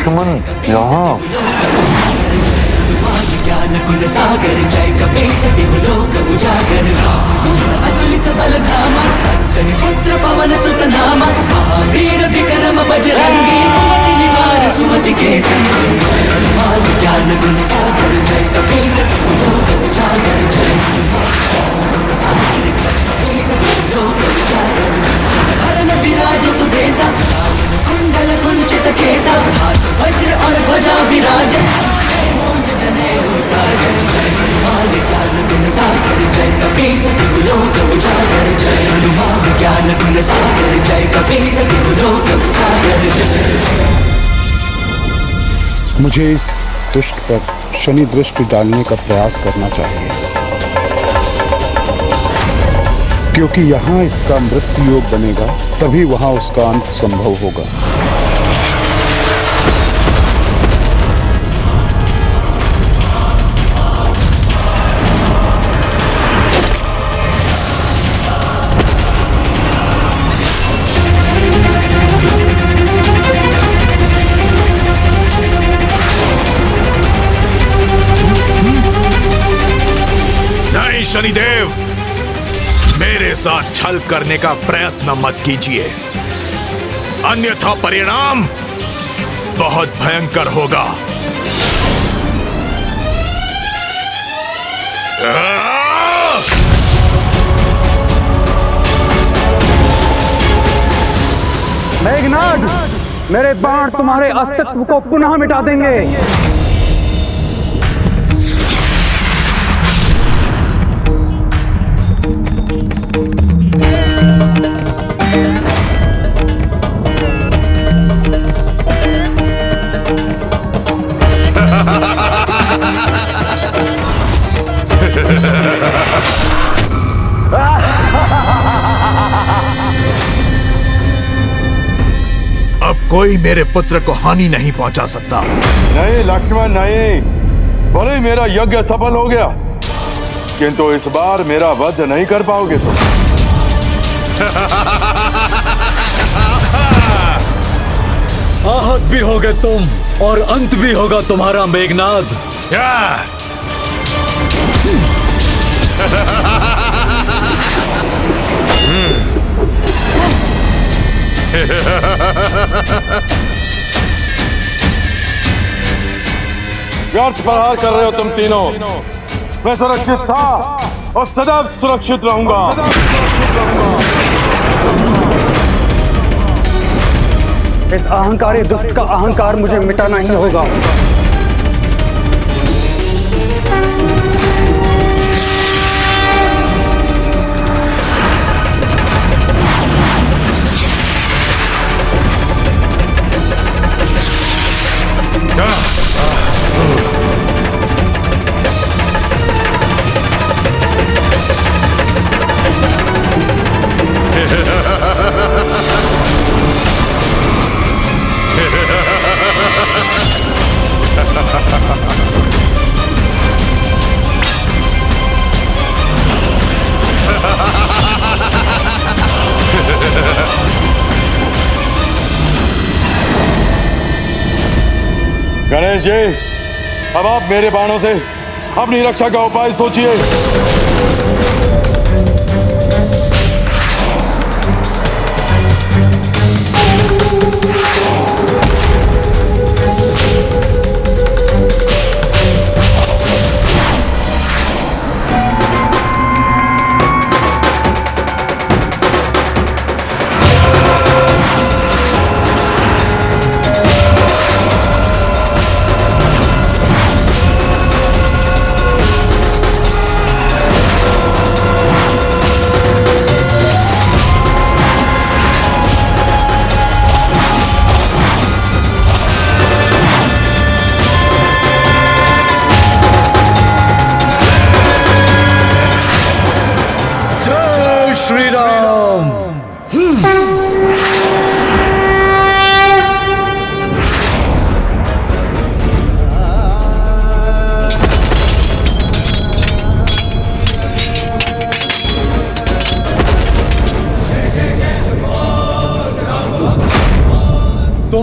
लक्ष्मण यहाँ। ज्ञान गुण सागर जय कपीस लोक उजागर अतुलित बल धामा जन पुत्र पवन सुत नामा महावीर विक्रम बजरंगी सुमति निवार सुमति के संगी ज्ञान गुण सागर जय कपीस लोक उजागर जय लोक उजागर हरण विराज सुबेसा कुंडल कुंचित केसा हाथ वज्र और ध्वजा विराज मुझे इस दुष्ट पर शनि दृष्टि डालने का प्रयास करना चाहिए, क्योंकि यहाँ इसका मृत्यु योग बनेगा, तभी वहाँ उसका अंत संभव होगा। शनिदेव, मेरे साथ छल करने का प्रयत्न मत कीजिए, अन्यथा परिणाम बहुत भयंकर होगा। मेघनाद, मेरे बाण तुम्हारे अस्तित्व को पुनः मिटा देंगे। अब कोई मेरे पुत्र को हानि नहीं पहुंचा सकता। नहीं लक्ष्मण नहीं, भले मेरा यज्ञ सफल हो गया, किंतु इस बार मेरा वध नहीं कर पाओगे तुम। आहत भी होगे तुम और अंत भी होगा तुम्हारा मेघनाद। व्यर्थ प्रहार कर रहे हो तुम तीनों। मैं सुरक्षित था और सदा सुरक्षित रहूंगा। इस अहंकारी दुष्ट का अहंकार मुझे मिटाना ही होगा। गणेश जी, अब आप मेरे बाणों से अपनी रक्षा का उपाय सोचिए।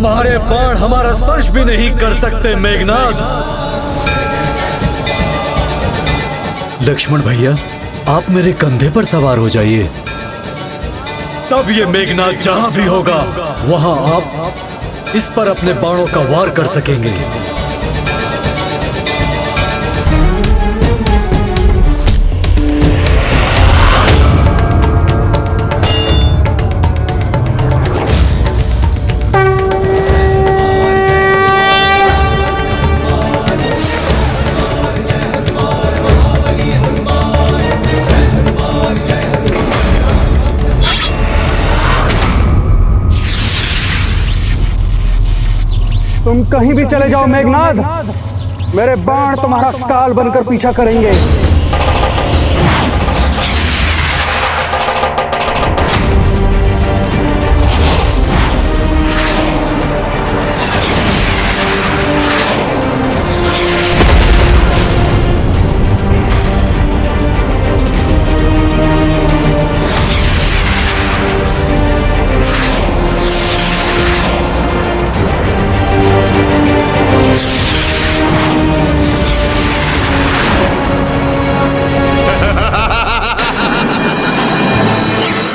तुम्हारे बाण हमारा स्पर्श भी नहीं कर सकते मेघनाद। लक्ष्मण भैया, आप मेरे कंधे पर सवार हो जाइए, तब ये मेघनाद जहां भी होगा वहां आप इस पर अपने बाणों का वार कर सकेंगे। तुम कहीं भी चले जाओ मेघनाद, मेरे बाण तुम्हारा काल बनकर पीछा करेंगे।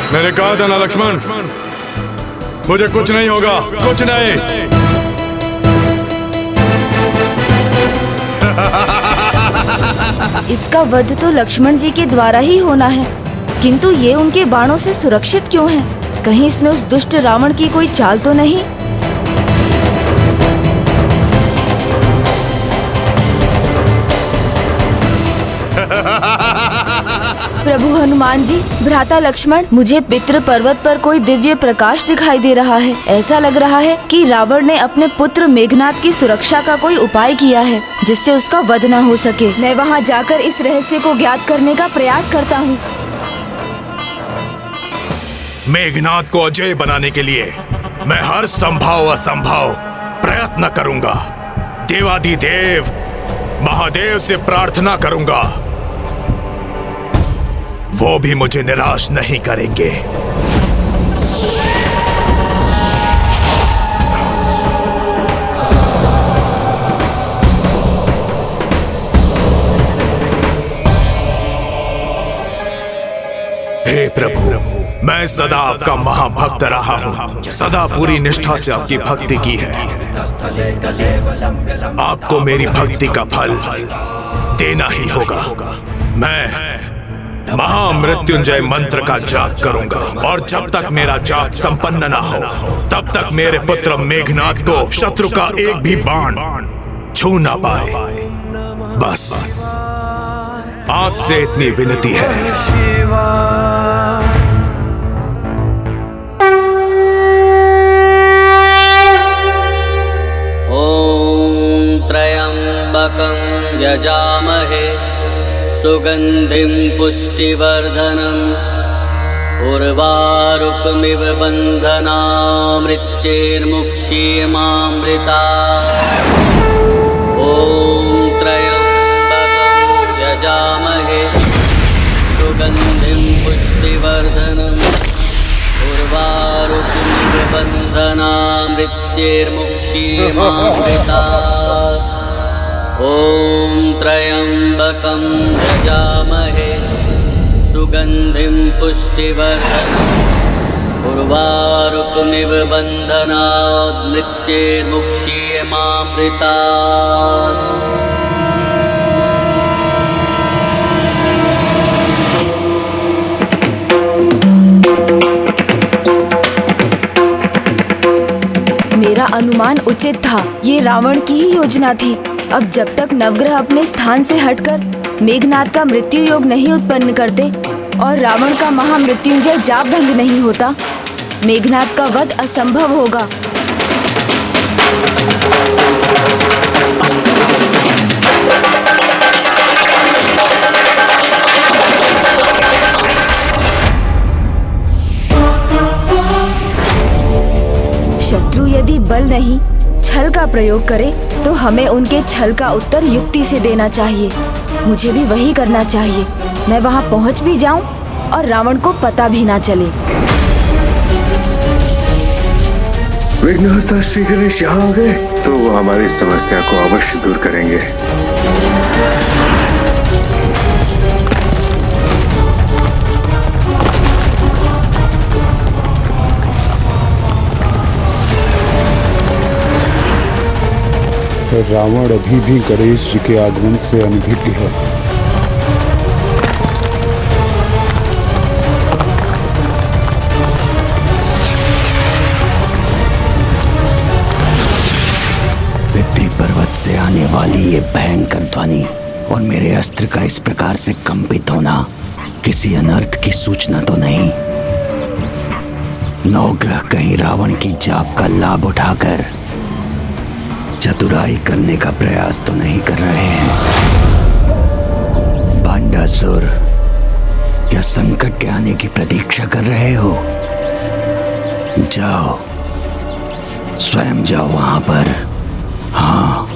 मैंने कहा था ना लक्ष्मण, मुझे कुछ नहीं होगा, कुछ नहीं। इसका वध तो लक्ष्मण जी के द्वारा ही होना है, किंतु ये उनके बाणों से सुरक्षित क्यों है? कहीं इसमें उस दुष्ट रावण की कोई चाल तो नहीं? प्रभु हनुमान जी, भ्राता लक्ष्मण, मुझे पितृ पर्वत पर कोई दिव्य प्रकाश दिखाई दे रहा है। ऐसा लग रहा है कि रावण ने अपने पुत्र मेघनाद की सुरक्षा का कोई उपाय किया है जिससे उसका वध न हो सके। मैं वहां जाकर इस रहस्य को ज्ञात करने का प्रयास करता हूँ। मेघनाद को अजय बनाने के लिए मैं हर संभव असंभव प्रयत्न करूंगा। देवाधिदेव महादेव से प्रार्थना करूंगा, वो भी मुझे निराश नहीं करेंगे। हे प्रभु, मैं सदा आपका महाभक्त रहा हूँ, सदा पूरी निष्ठा से आपकी भक्ति की है। आपको मेरी भक्ति का फल देना ही होगा। मैं महामृत्युंजय मंत्र का जाप करूंगा और जब तक मेरा जाप संपन्न ना हो तब तक मेरे पुत्र मेघनाद को शत्रु का एक भी बाण छू ना पाए। बस आपसे इतनी विनती है। ओम त्र्यंबकं यजामहे सुगंधिं पुष्टिवर्धनम् उर्वारुकमिव बन्धनामृत्यैर्मुक्षीयमामृता। ॐ त्र्यंबकं यजामहे सुगंधिं पुष्टिवर्धनम् उर्वारुकमिव बन्धनामृत्यैर्मुक्षीयमामृता। ॐ त्र्यंबकं यजामहे सुगंधिं पुष्टिवर्धनम् उर्वारुकमिव बन्धनात् मृत्यैर्मुक्षीयमामृतात्। मेरा अनुमान उचित था, ये रावण की ही योजना थी। अब जब तक नवग्रह अपने स्थान से हटकर मेघनाद का मृत्यु योग नहीं उत्पन्न करते और रावण का महामृत्युंजय जाप भंग नहीं होता, मेघनाद का वध असंभव होगा। शत्रु यदि बल नहीं छल का प्रयोग करे तो हमें उनके छल का उत्तर युक्ति से देना चाहिए। मुझे भी वही करना चाहिए। मैं वहां पहुंच भी जाऊं और रावण को पता भी ना चले। विघ्नहर्ता श्री गणेश यहाँ आ गए तो वो हमारी समस्या को अवश्य दूर करेंगे। रावण अभी भी गणेश जी के आगमन से अनभिज्ञ है। पितृ पर्वत से आने वाली ये भयंकर ध्वनि और मेरे अस्त्र का इस प्रकार से कंपित होना किसी अनर्थ की सूचना तो नहीं? नवग्रह कहीं रावण की जाप का लाभ उठाकर चतुराई करने का प्रयास तो नहीं कर रहे हैं? भांडासुर, क्या संकट के आने की प्रतीक्षा कर रहे हो? जाओ, स्वयं जाओ वहां पर। हाँ,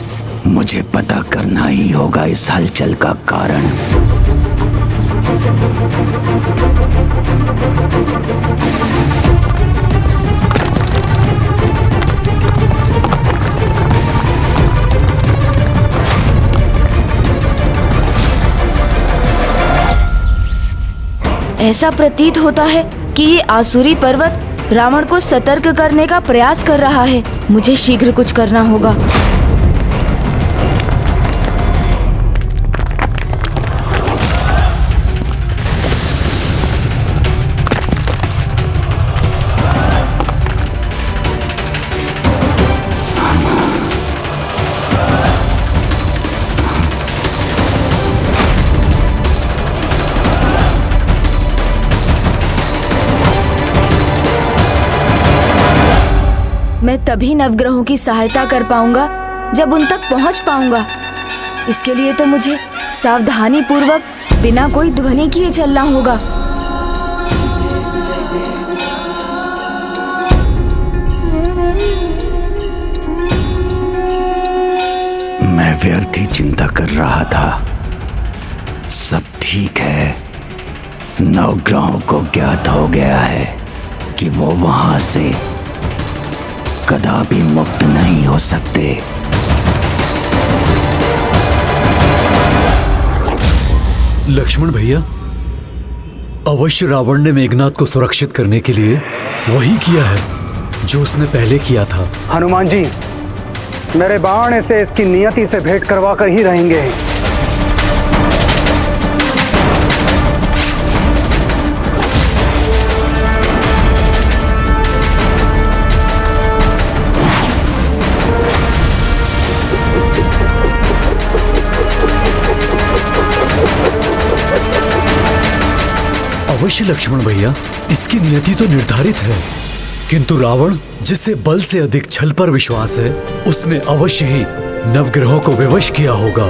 मुझे पता करना ही होगा इस हलचल का कारण। ऐसा प्रतीत होता है कि ये आसुरी पर्वत रावण को सतर्क करने का प्रयास कर रहा है। मुझे शीघ्र कुछ करना होगा। मैं तभी नवग्रहों की सहायता कर पाऊंगा जब उन तक पहुंच पाऊंगा। इसके लिए तो मुझे सावधानी पूर्वक बिना कोई ध्वनि किए चलना होगा। मैं व्यर्थ ही चिंता कर रहा था। सब ठीक है। नवग्रहों को ज्ञात हो गया है कि वो वहां से कदापि मुक्त नहीं हो सकते। लक्ष्मण भैया, अवश्य रावण ने मेघनाद को सुरक्षित करने के लिए वही किया है जो उसने पहले किया था। हनुमान जी, मेरे बाण से इसकी नियति से भेंट करवा कर ही रहेंगे। अवश्य लक्ष्मण भैया, इसकी नियति तो निर्धारित है, किंतु रावण, जिसे बल से अधिक छल पर विश्वास है, उसने अवश्य ही नवग्रहों को विवश किया होगा।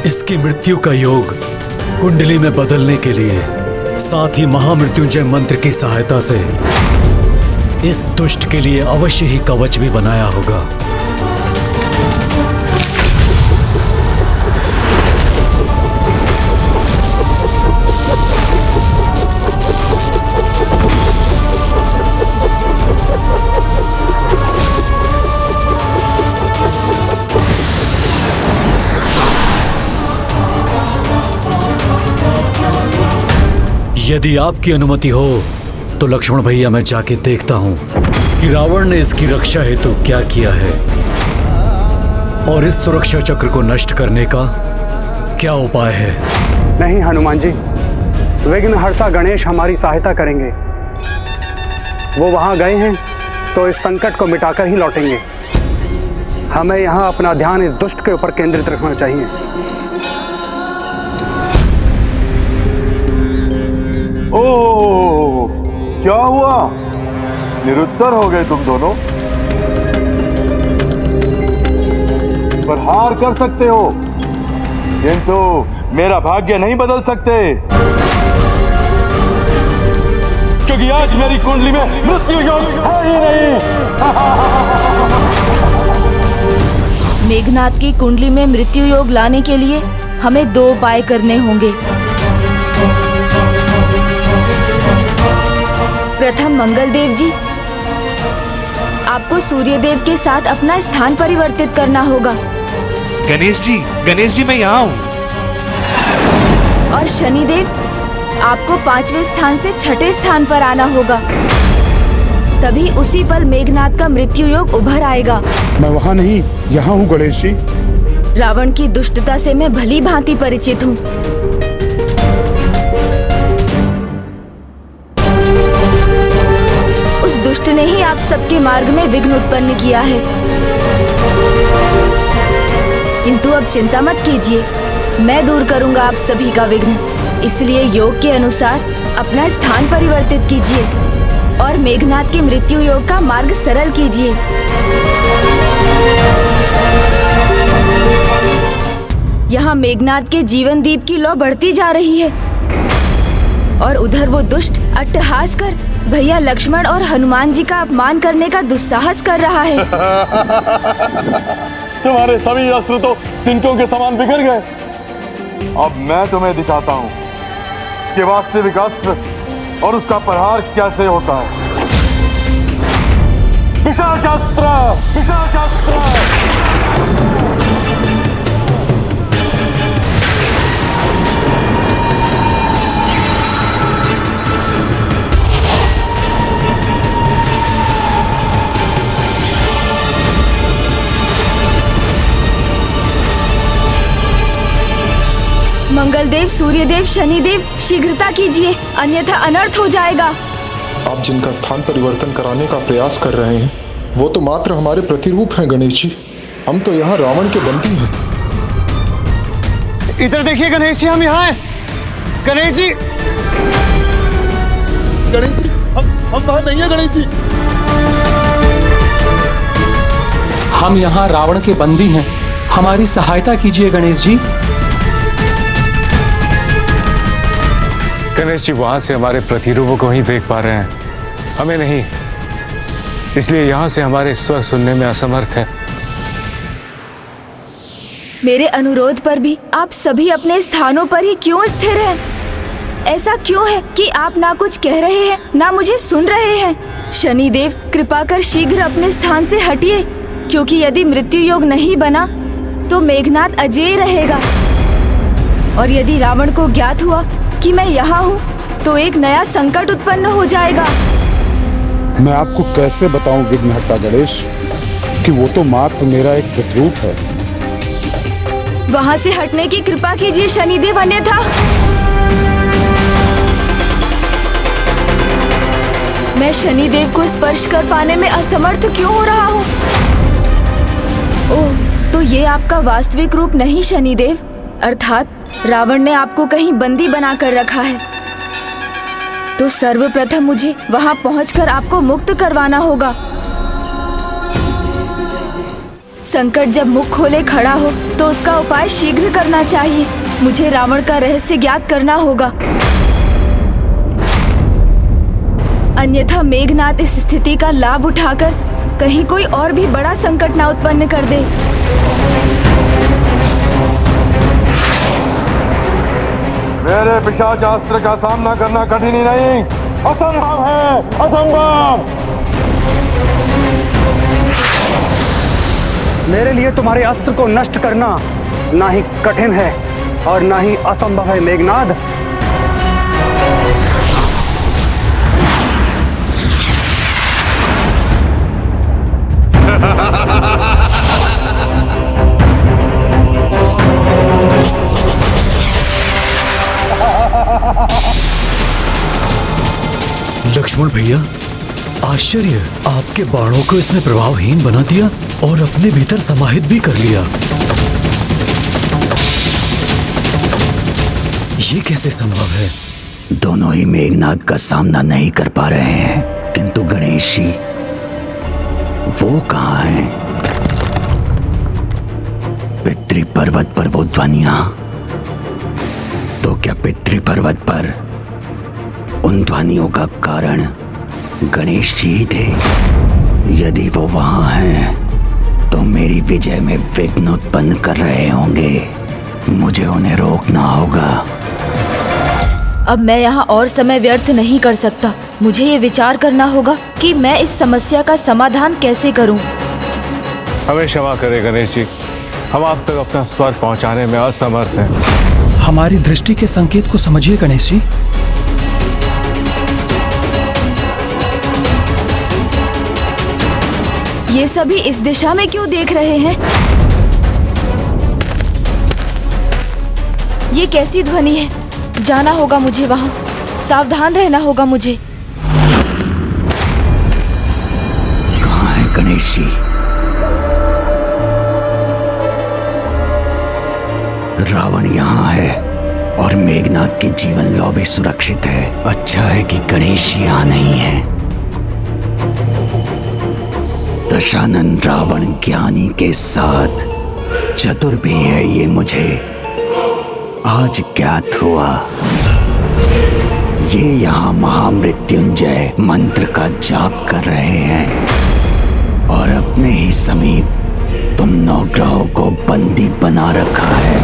इसकी मृत्यु का योग कुंडली में बदलने के लिए, साथ ही महामृत्युंजय मंत्र की सहायता से इस दुष्ट के लिए अवश्य ही कवच भी बनाया होगा। यदि आपकी अनुमति हो तो लक्ष्मण भैया, मैं जाके देखता हूं कि रावण ने इसकी रक्षा हेतु क्या किया है और इस सुरक्षा चक्र को नष्ट करने का क्या उपाय है। नहीं हनुमान जी, विघ्नहर्ता गणेश हमारी सहायता करेंगे। वो वहां गए हैं तो इस संकट को मिटाकर ही लौटेंगे। हमें यहाँ अपना ध्यान इस दुष्ट के ऊपर केंद्रित रखना चाहिए। ओह, क्या हुआ? निरुत्तर हो गए तुम दोनों। पर हार कर सकते हो, किंतु मेरा भाग्य नहीं बदल सकते, क्योंकि आज मेरी कुंडली में मृत्यु योग है ही नहीं। मेघनाद की कुंडली में मृत्यु योग लाने के लिए हमें 2 उपाय करने होंगे। प्रथम, मंगल देव जी, आपको सूर्यदेव के साथ अपना स्थान परिवर्तित करना होगा। गणेश जी मैं यहाँ हूँ। और शनिदेव, आपको 5वें स्थान से 6ठे स्थान पर आना होगा। तभी उसी पल मेघनाद का मृत्यु योग उभर आएगा। मैं वहाँ नहीं, यहाँ हूँ गणेश जी। रावण की दुष्टता से मैं भली भांति परिचित हूँ। उस दुष्ट ने ही आप सबके मार्ग में विघ्न उत्पन्न किया है। किंतु अब चिंता मत कीजिए, मैं दूर करूंगा आप सभी का विघ्न। इसलिए योग के अनुसार अपना स्थान परिवर्तित कीजिए और मेघनाद के मृत्यु योग का मार्ग सरल कीजिए। यहाँ मेघनाद के जीवन दीप की लौ बढ़ती जा रही है और उधर वो दुष्ट अट्टहास कर भैया लक्ष्मण और हनुमान जी का अपमान करने का दुस्साहस कर रहा है। तुम्हारे सभी अस्त्र तो तिनकों के समान बिखर गए। अब मैं तुम्हें दिखाता हूँ कि वास्तविक अस्त्र और उसका प्रहार कैसे होता है। पिशाचास्त्र, पिशाचास्त्र। मंगलदेव, सूर्यदेव, शनिदेव, शीघ्रता कीजिए, अन्यथा अनर्थ हो जाएगा। आप जिनका स्थान परिवर्तन कराने का प्रयास कर रहे हैं वो तो मात्र हमारे प्रतिरूप हैं गणेश जी। हम तो यहाँ रावण के बंदी हैं। इधर देखिए गणेश जी, हम यहाँ हैं। गणेश जी, हम वहाँ नहीं है गणेश जी। हम यहाँ रावण के बंदी हैं, हमारी सहायता कीजिए गणेश जी। गणेश जी वहां से हमारे प्रतिरूपों को ही देख पा रहे हैं, हमें नहीं। इसलिए यहाँ से हमारे स्वर सुनने में असमर्थ है। मेरे अनुरोध पर भी आप सभी अपने स्थानों पर ही क्यों स्थिर हैं? ऐसा क्यों है कि आप ना कुछ कह रहे हैं ना मुझे सुन रहे हैं? शनिदेव, कृपा कर शीघ्र अपने स्थान से हटिए, क्योंकि यदि मृत्यु योग नहीं बना तो मेघनाद अजेय रहेगा। और यदि रावण को ज्ञात हुआ कि मैं यहाँ हूँ तो एक नया संकट उत्पन्न हो जाएगा। मैं आपको कैसे बताऊं विघ्नहर्ता गणेश कि वो तो मात्र मेरा एक प्रतिरूप है। वहाँ से हटने की कृपा कीजिए शनिदेव, अन्यथा मैं शनिदेव को स्पर्श कर पाने में असमर्थ क्यों हो रहा हूँ? ओह, तो ये आपका वास्तविक रूप नहीं शनिदेव, अर्थात रावण ने आपको कहीं बंदी बनाकर रखा है। तो सर्वप्रथम मुझे वहां पहुंचकर आपको मुक्त करवाना होगा। संकट जब मुख खोले खड़ा हो तो उसका उपाय शीघ्र करना चाहिए। मुझे रावण का रहस्य ज्ञात करना होगा, अन्यथा मेघनाद इस स्थिति का लाभ उठाकर कहीं कोई और भी बड़ा संकट ना उत्पन्न कर दे। मेरे पिशाचास्त्र का सामना करना कठिन ही नहीं, असंभव है, असंभव। मेरे लिए तुम्हारे अस्त्र को नष्ट करना ना ही कठिन है और ना ही असंभव है मेघनाद। लक्ष्मण भैया, आश्चर्य, आपके बाणों को इसने प्रभावहीन बना दिया और अपने भीतर समाहित भी कर लिया। ये कैसे संभव है? दोनों ही मेघनाद का सामना नहीं कर पा रहे हैं, किंतु गणेश जी वो कहाँ हैं? पितृ पर्वत पर वो ध्वनियां, तो क्या पितृ पर्वत पर उन ध्वनियों का कारण गणेश जी ही थे? यदि वो वहां हैं तो मेरी विजय में विघ्न उत्पन्न कर रहे होंगे। मुझे उन्हें रोकना होगा। अब मैं यहाँ और समय व्यर्थ नहीं कर सकता। मुझे ये विचार करना होगा कि मैं इस समस्या का समाधान कैसे करूं। हमें क्षमा करें गणेश जी, हम आप तक अपना स्वर पहुंचाने में असमर्थ हैं। हमारी दृष्टि के संकेत को समझिए गणेश जी। ये सभी इस दिशा में क्यों देख रहे हैं? ये कैसी ध्वनि है? जाना होगा मुझे वहां, सावधान रहना होगा मुझे। कहाँ है गणेश जी? रावण यहाँ है और मेघनाथ की जीवन लौ भी सुरक्षित है। अच्छा है कि गणेश जी यहाँ नहीं है। दशानन रावण ज्ञानी के साथ चतुर भी है, ये मुझे आज ज्ञात हुआ। ये यहाँ महामृत्युंजय मंत्र का जाप कर रहे हैं और अपने ही समीप तुम नवग्रहों को बंदी बना रखा है।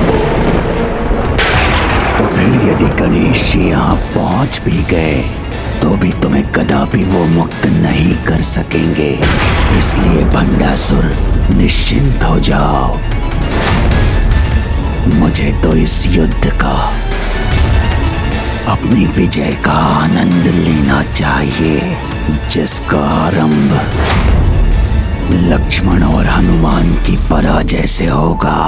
तो फिर यदि गणेश जी यहाँ पहुंच भी गए तो भी तुम्हें कदापि वो मुक्त नहीं कर सकेंगे। इसलिए भंडासुर निश्चिंत हो जाओ। मुझे तो इस युद्ध का, अपनी विजय का आनंद लेना चाहिए, जिसका आरंभ लक्ष्मण और हनुमान की पराजय से होगा।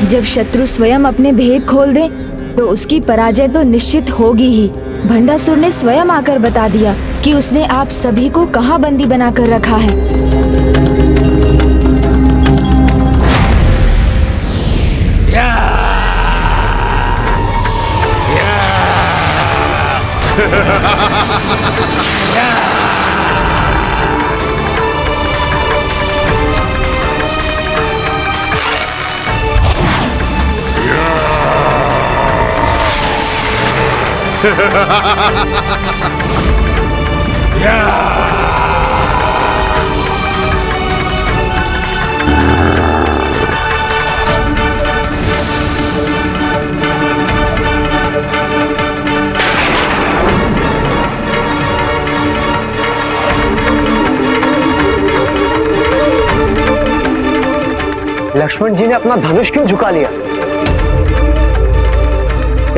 जब शत्रु स्वयं अपने भेद खोल दे तो उसकी पराजय तो निश्चित होगी ही। भंडासुर ने स्वयं आकर बता दिया कि उसने आप सभी को कहां बंदी बनाकर रखा है। लक्ष्मण जी ने अपना धनुष क्यों झुका लिया?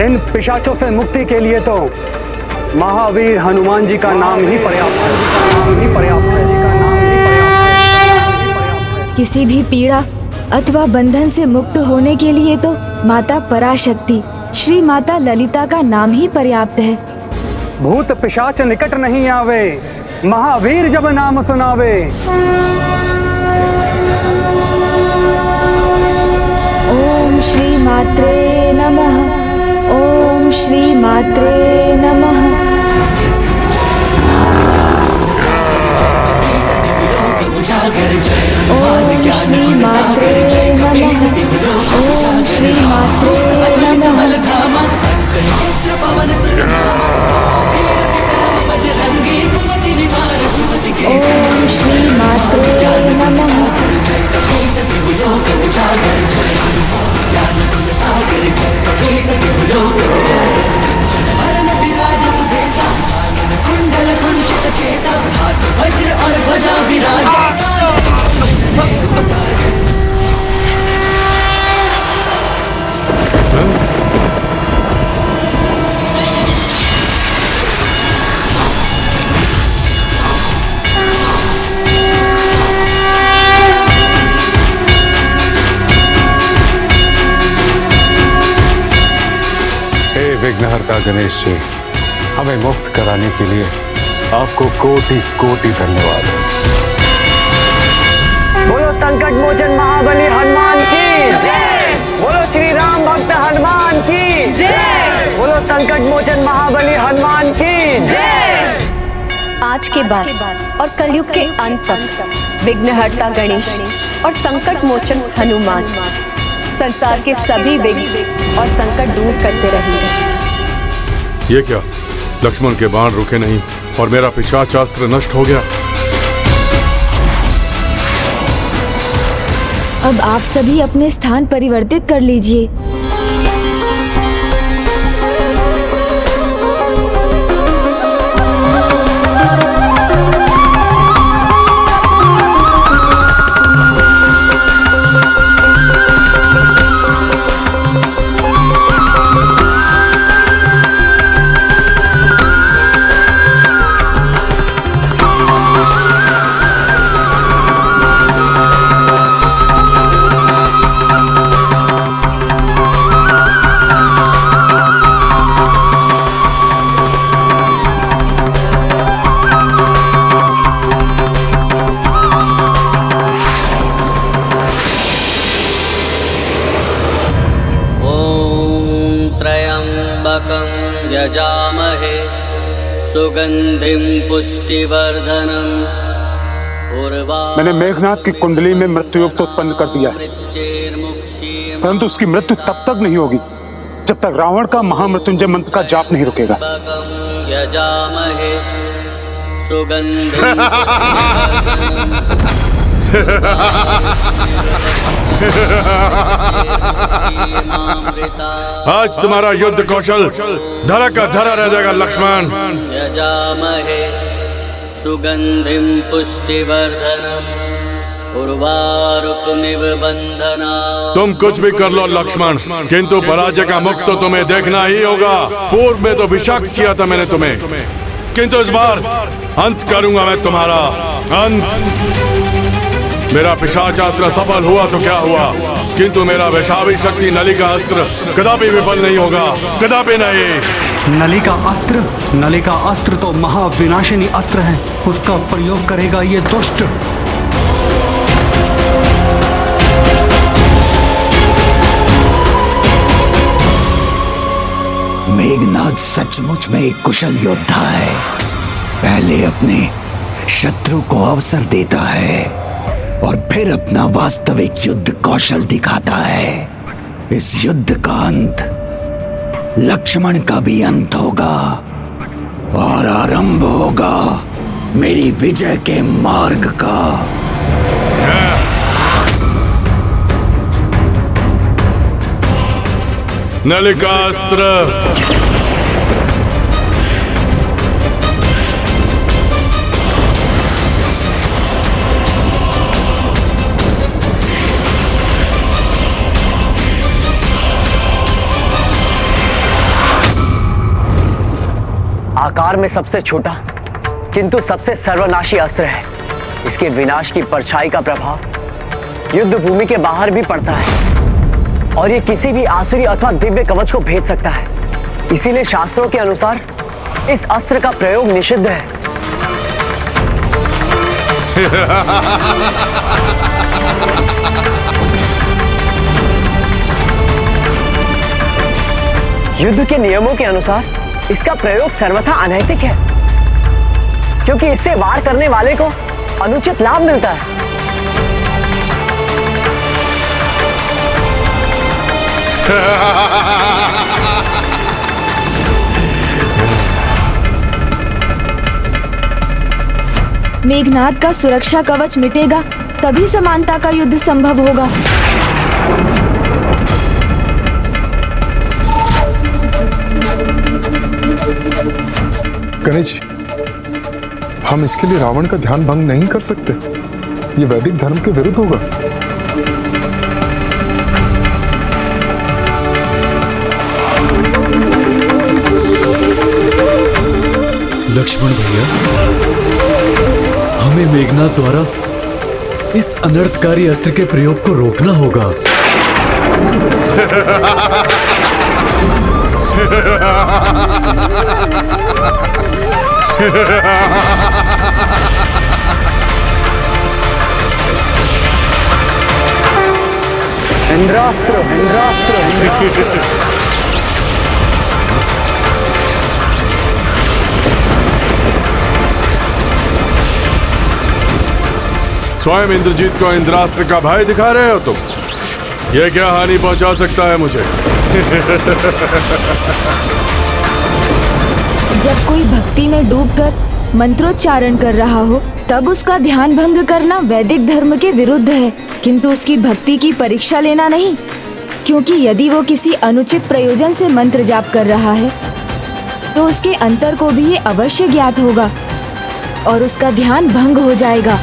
इन पिशाचों से मुक्ति के लिए तो महावीर हनुमान जी का नाम ही पर्याप्त है। किसी भी पीड़ा अथवा बंधन से मुक्त होने के लिए तो माता पराशक्ति श्री माता ललिता का नाम ही पर्याप्त है। भूत पिशाच निकट नहीं आवे, महावीर जब नाम सुनावे। ओम श्री मात्रे नमः, ओम श्री मात्रे नमः। ओम श्री मात्रे नमः, ओम श्री मात्रे नमः। ओम श्री मात्रे नमः। वज्र और ध्वजा विराजे। विघ्नहर्ता गणेश जी, हमें मुक्त कराने के लिए आपको कोटि कोटि धन्यवाद। बोलो संकट मोचन महाबली हनुमान की जय। बोलो श्री राम भक्त हनुमान की जय। बोलो संकट मोचन महाबली हनुमान की जय। आज के बाद और कलयुग के अंत तक विघ्नहर्ता गणेश और संकट मोचन हनुमान संसार के सभी विघ्न और संकट दूर करते रहेंगे। ये क्या? लक्ष्मण के बाण रुके नहीं और मेरा पिशाचास्त्र नष्ट हो गया। अब आप सभी अपने स्थान परिवर्तित कर लीजिए। यजामहे सुगंधिं पुष्टिवर्धनम् मैंने मेघनाथ की कुंडली में मृत्युयोग तो उत्पन्न कर दिया है, परंतु उसकी मृत्यु तब तक नहीं होगी जब तक रावण का महामृत्युंजय मंत्र का जाप नहीं रुकेगा। यजामहे सुगंधिं आज तुम्हारा युद्ध कौशल धरा का धरा रह जाएगा लक्ष्मण। यजामहे सुगंधिं पुष्टिवर्धनम् उर्वारुकमिव बन्धनात्। तुम कुछ भी कर लो लक्ष्मण, किंतु पराजय का मुख तो तुम्हें देखना ही होगा। पूर्व में तो विषाक्त किया था मैंने तुम्हें, किंतु इस बार अंत करूंगा मैं तुम्हारा अंत। मेरा पिशाचास्त्र सफल हुआ तो क्या हुआ, किंतु मेरा वैशावी शक्ति नली का अस्त्र कदापि विफल नहीं होगा, कदापि नहीं। नली का अस्त्र तो महाविनाशिनी अस्त्र है, उसका प्रयोग करेगा ये दुष्ट। मेघनाथ सचमुच में एक कुशल योद्धा है। पहले अपने शत्रु को अवसर देता है और फिर अपना वास्तविक युद्ध कौशल दिखाता है। इस युद्ध का अंत लक्ष्मण का भी अंत होगा और आरंभ होगा मेरी विजय के मार्ग का। नलिकास्त्र आकार में सबसे छोटा किंतु सबसे सर्वनाशी अस्त्र है। इसके विनाश की परछाई का प्रभाव युद्ध भूमि के बाहर भी पड़ता है और ये किसी भी आसुरी अथवा दिव्य कवच को भेद सकता है। इसीलिए शास्त्रों के अनुसार इस अस्त्र का प्रयोग निषिद्ध है। युद्ध के नियमों के अनुसार इसका प्रयोग सर्वथा अनैतिक है, क्योंकि इससे वार करने वाले को अनुचित लाभ मिलता है। मेघनाथ का सुरक्षा कवच मिटेगा तभी समानता का युद्ध संभव होगा। गणेश जी, हम इसके लिए रावण का ध्यान भंग नहीं कर सकते। ये वैदिक धर्म के विरुद्ध होगा। लक्ष्मण भैया, हमें मेघनाथ द्वारा इस अनर्थकारी अस्त्र के प्रयोग को रोकना होगा। इंद्रास्त्र, इंद्रास्त्र, इंद्रास्त्र। स्वयं इंद्रजीत को इंद्रास्त्र का भय दिखा रहे हो तुम? ये क्या हानि पहुंचा सकता है मुझे? जब कोई भक्ति में डूबकर मंत्रोच्चारण कर रहा हो तब उसका ध्यान भंग करना वैदिक धर्म के विरुद्ध है, किंतु उसकी भक्ति की परीक्षा लेना नहीं, क्योंकि यदि वो किसी अनुचित प्रयोजन से मंत्र जाप कर रहा है तो उसके अंतर को भी ये अवश्य ज्ञात होगा और उसका ध्यान भंग हो जाएगा।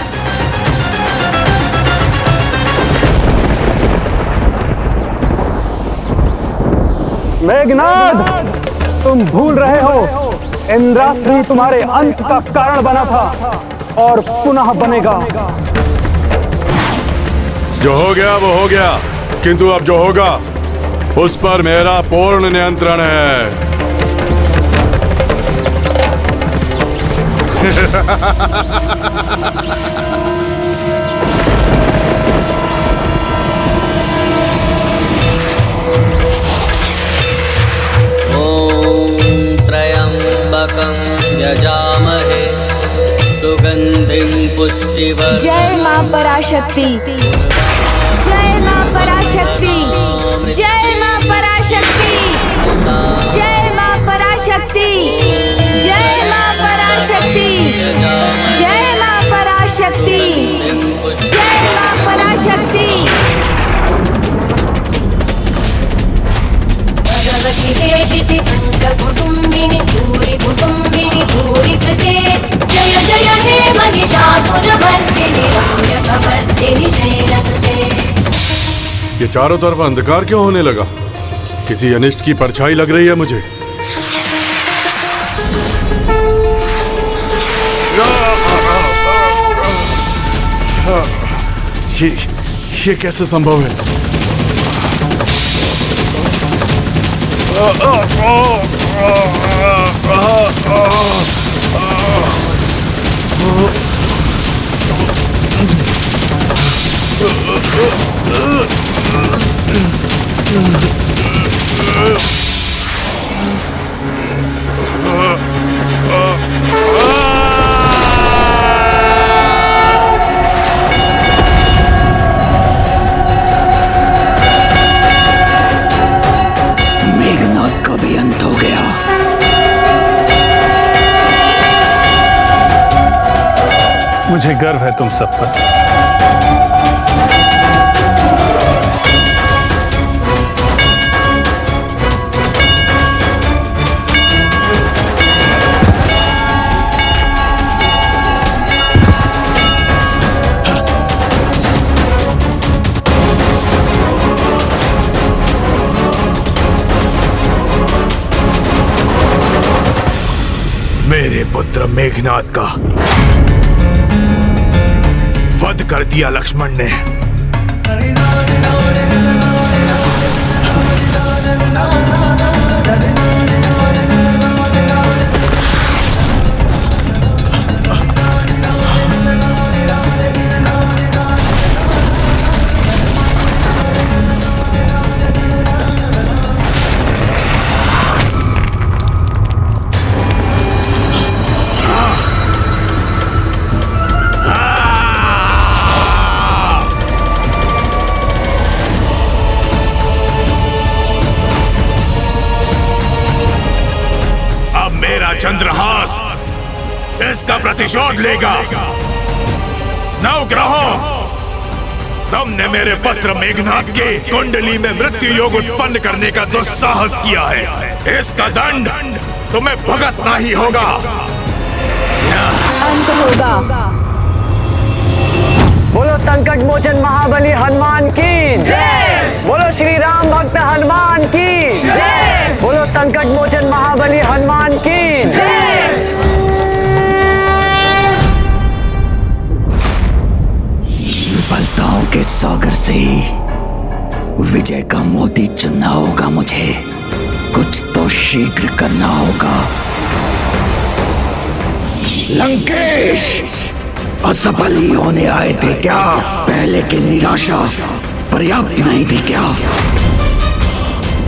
मेघनाद, तुम भूल रहे हो इंद्रास्त्री तुम्हारे अंत का कारण बना था और पुनः बनेगा। जो हो गया वो हो गया, किंतु अब जो होगा उस पर मेरा पूर्ण नियंत्रण है। त्र्यंबकं यजामहे सुगंधिं पुष्टिवर्धनम्। जय मां पराशक्ति, जय मां पराशक्ति, जय मां पराशक्ति, जय मां पराशक्ति, जय मां पराशक्ति, जय मां पराशक्ति, जय मां पराशक्ति। भगवति देशिति कुटुंबिनी भूरि कुटुंबिनी भूरि कृते जय जय हे महिषासुरमर्दिनी रम्यकपर्दिनी शैलसुते। ये चारों तरफ अंधकार क्यों होने लगा? किसी अनिष्ट की परछाई लग रही है मुझे। ये कैसे संभव है? मेघनाद का भी अंत हो गया। मुझे गर्व है तुम सब पर। मेरे पुत्र मेघनाद का वध कर दिया लक्ष्मण ने। चंद्रहास इसका प्रतिशोध लेगा। नवग्रहों, तुमने मेरे पुत्र मेघनाद के कुंडली में मृत्यु योग उत्पन्न करने का दुस्साहस किया है। इसका दंड तुम्हें भुगतना ही होगा। अंत होगा। बोलो संकट मोचन महाबली हनुमान की जय। बोलो श्री राम भक्त हनुमान की जय। बोलो संकट मोचन महाबली हनुमान की जय। विफलताओं के सागर से विजय का मोती चुनना होगा मुझे। कुछ तो शीघ्र करना होगा। लंकेश, असफल ही होने आए थे क्या? पहले की निराशा पर्याप्त नहीं थी क्या?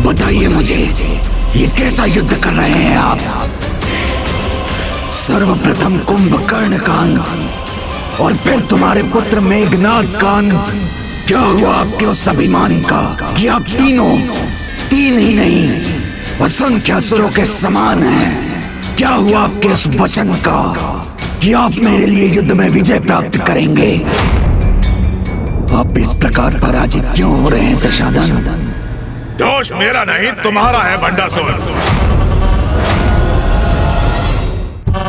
बताइए मुझे, ये कैसा युद्ध कर रहे हैं आप? सर्वप्रथम कुंभकर्ण का अंत और फिर तुम्हारे पुत्र मेघनाद का अंत। क्या हुआ आपके उस अभिमान का कि आप तीन ही नहीं असंख्य असुरों के समान हैं? क्या हुआ आपके इस वचन का कि आप मेरे लिए युद्ध में विजय प्राप्त करेंगे? आप इस प्रकार पराजित क्यों हो रहे हैं दशानन? दोष मेरा नहीं तुम्हारा है भंडासुर।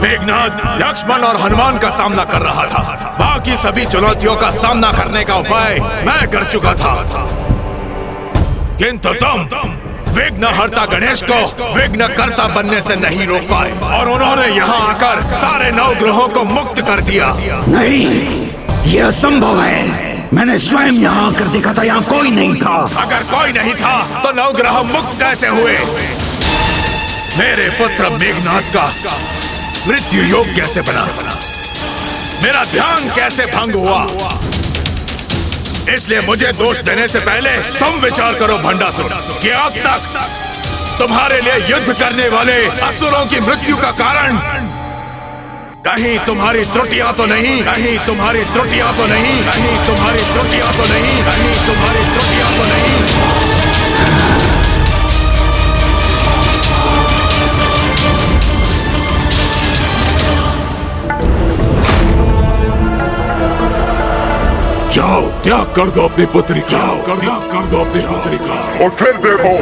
मेघनाद लक्ष्मण और हनुमान का सामना कर रहा था। बाकी सभी चुनौतियों का सामना करने का उपाय मैं कर चुका था, किंतु तुम विघ्नहर्ता गणेश को विघ्नकर्ता बनने से नहीं रोक पाए और उन्होंने यहाँ आकर सारे नवग्रहों को मुक्त कर दिया। नहीं, ये असंभव है। मैंने स्वयं यहाँ आकर देखा था, यहाँ कोई नहीं था। अगर कोई नहीं था तो नवग्रह मुक्त कैसे हुए? मेरे पुत्र मेघनाद का मृत्यु योग कैसे बना? मेरा ध्यान कैसे भंग हुआ? इसलिए मुझे दोष देने से पहले तुम विचार करो भंडासुर कि अब तक तुम्हारे लिए युद्ध करने वाले असुरों की मृत्यु का कारण कहीं तुम्हारी त्रुटियां तो नहीं, कहीं तुम्हारी त्रुटियां तो नहीं, कहीं तुम्हारी त्रुटियां तो नहीं, कहीं तुम्हारी त्रुटियां तो नहीं। जाओ, त्याग कर दो अपनी पुत्री का, त्याग कर दो अपनी पुत्री का। और फिर देखो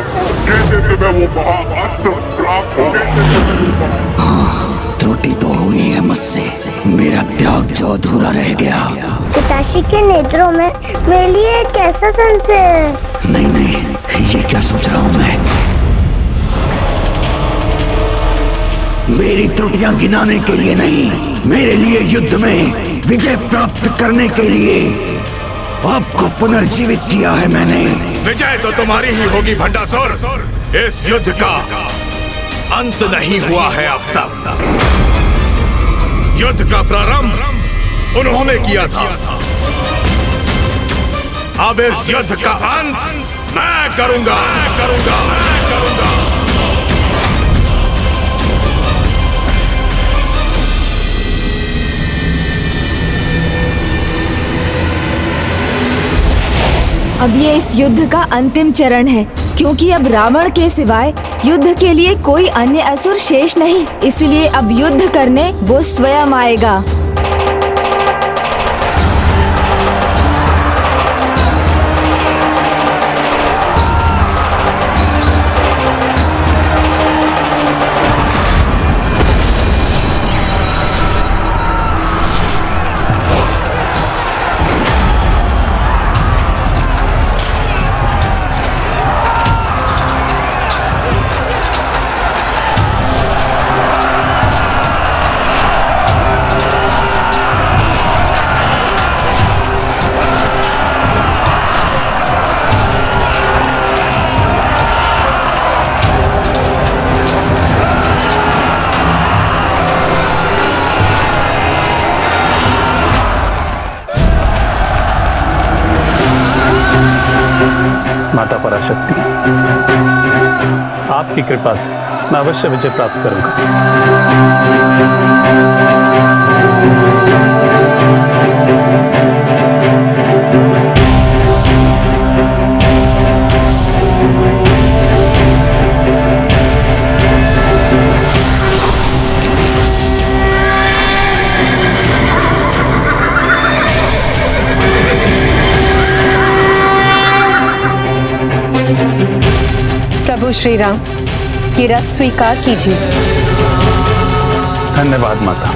कैसे तुम्हें वो महाअस्त्र प्राप्त होगा। त्रुटि तो हुई है मुझसे, मेरा त्याग जो अधूरा रह गया। पिताश्री के नेत्रों में मेरे लिए कैसा संशय है? नहीं नहीं, ये क्या सोच रहा हूँ मैं? मेरी त्रुटियां गिनाने के लिए नहीं, मेरे लिए युद्ध में विजय प्राप्त करने के लिए आपको पुनर्जीवित किया है मैंने। विजय तो तुम्हारी ही होगी भंडासुर। इस युद्ध का अंत नहीं हुआ है अब तक। युद्ध का प्रारंभ उन्होंने किया था, अब इस युद्ध का अंत मैं करूंगा, मैं करूंगा, मैं करूंगा। अब ये इस युद्ध का अंतिम चरण है, क्योंकि अब रावण के सिवाय युद्ध के लिए कोई अन्य असुर शेष नहीं। इसलिए अब युद्ध करने वो स्वयं आएगा। माता पराशक्ति, आपकी कृपा से मैं अवश्य विजय प्राप्त करूंगा। प्रभु श्री राम, ये रथ स्वीकार कीजिए। धन्यवाद माता।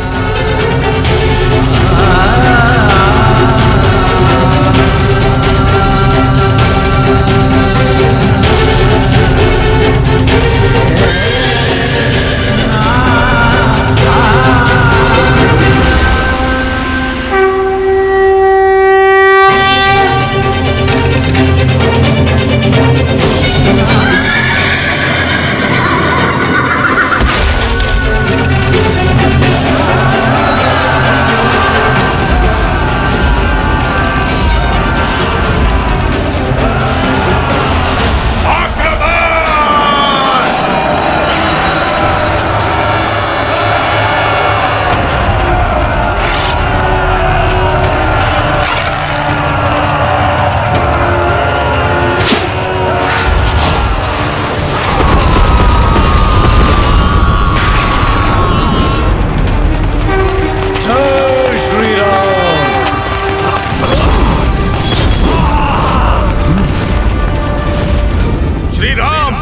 श्री राम,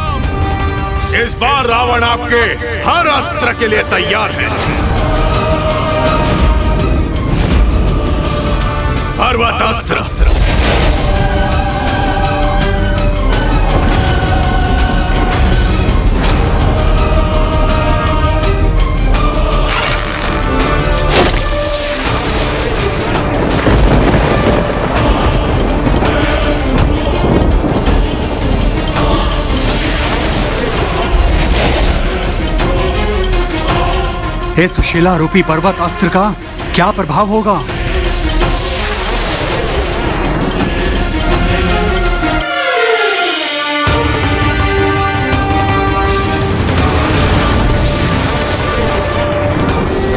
इस बार रावण आपके हर अस्त्र के लिए तैयार है। पर्वत अस्त्र, हे सुशीला रूपी पर्वत अस्त्र का क्या प्रभाव होगा?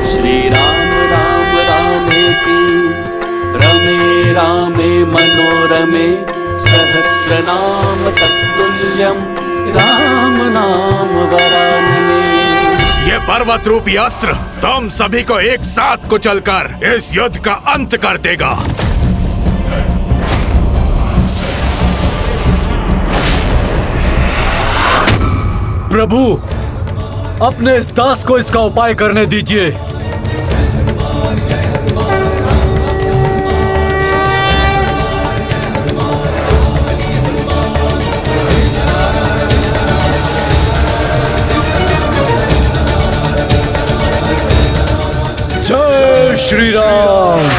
श्री राम राम रामेति रमे रामे मनोरमे सहस्रनाम तत्तुल्यं राम नाम वरानने। ये पर्वत रूपी अस्त्र तुम सभी को एक साथ कुचलकर इस युद्ध का अंत कर देगा। प्रभु, अपने इस दास को इसका उपाय करने दीजिए। जय श्री राम।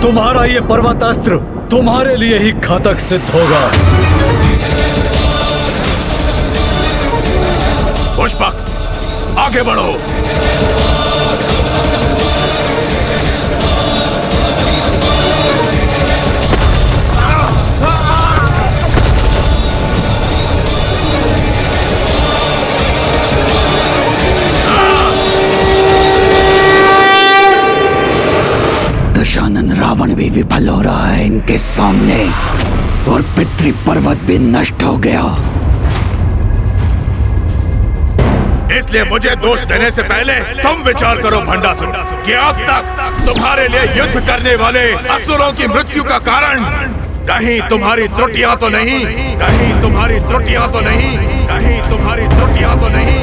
तुम्हारा ये पर्वतास्त्र तुम्हारे लिए ही घातक सिद्ध होगा। पुष्पक, आगे बढ़ो। दशानन रावण भी विफल हो रहा है इनके सामने और पितृ पर्वत भी नष्ट हो गया। इसलिए मुझे दोष देने से पहले तुम विचार करो भंडासुर, कि अब तक तुम्हारे लिए युद्ध करने वाले असुरों की मृत्यु का कारण कहीं तुम्हारी त्रुटियां तो नहीं, कहीं तुम्हारी त्रुटियां तो नहीं, कहीं तुम्हारी त्रुटियां तो नहीं।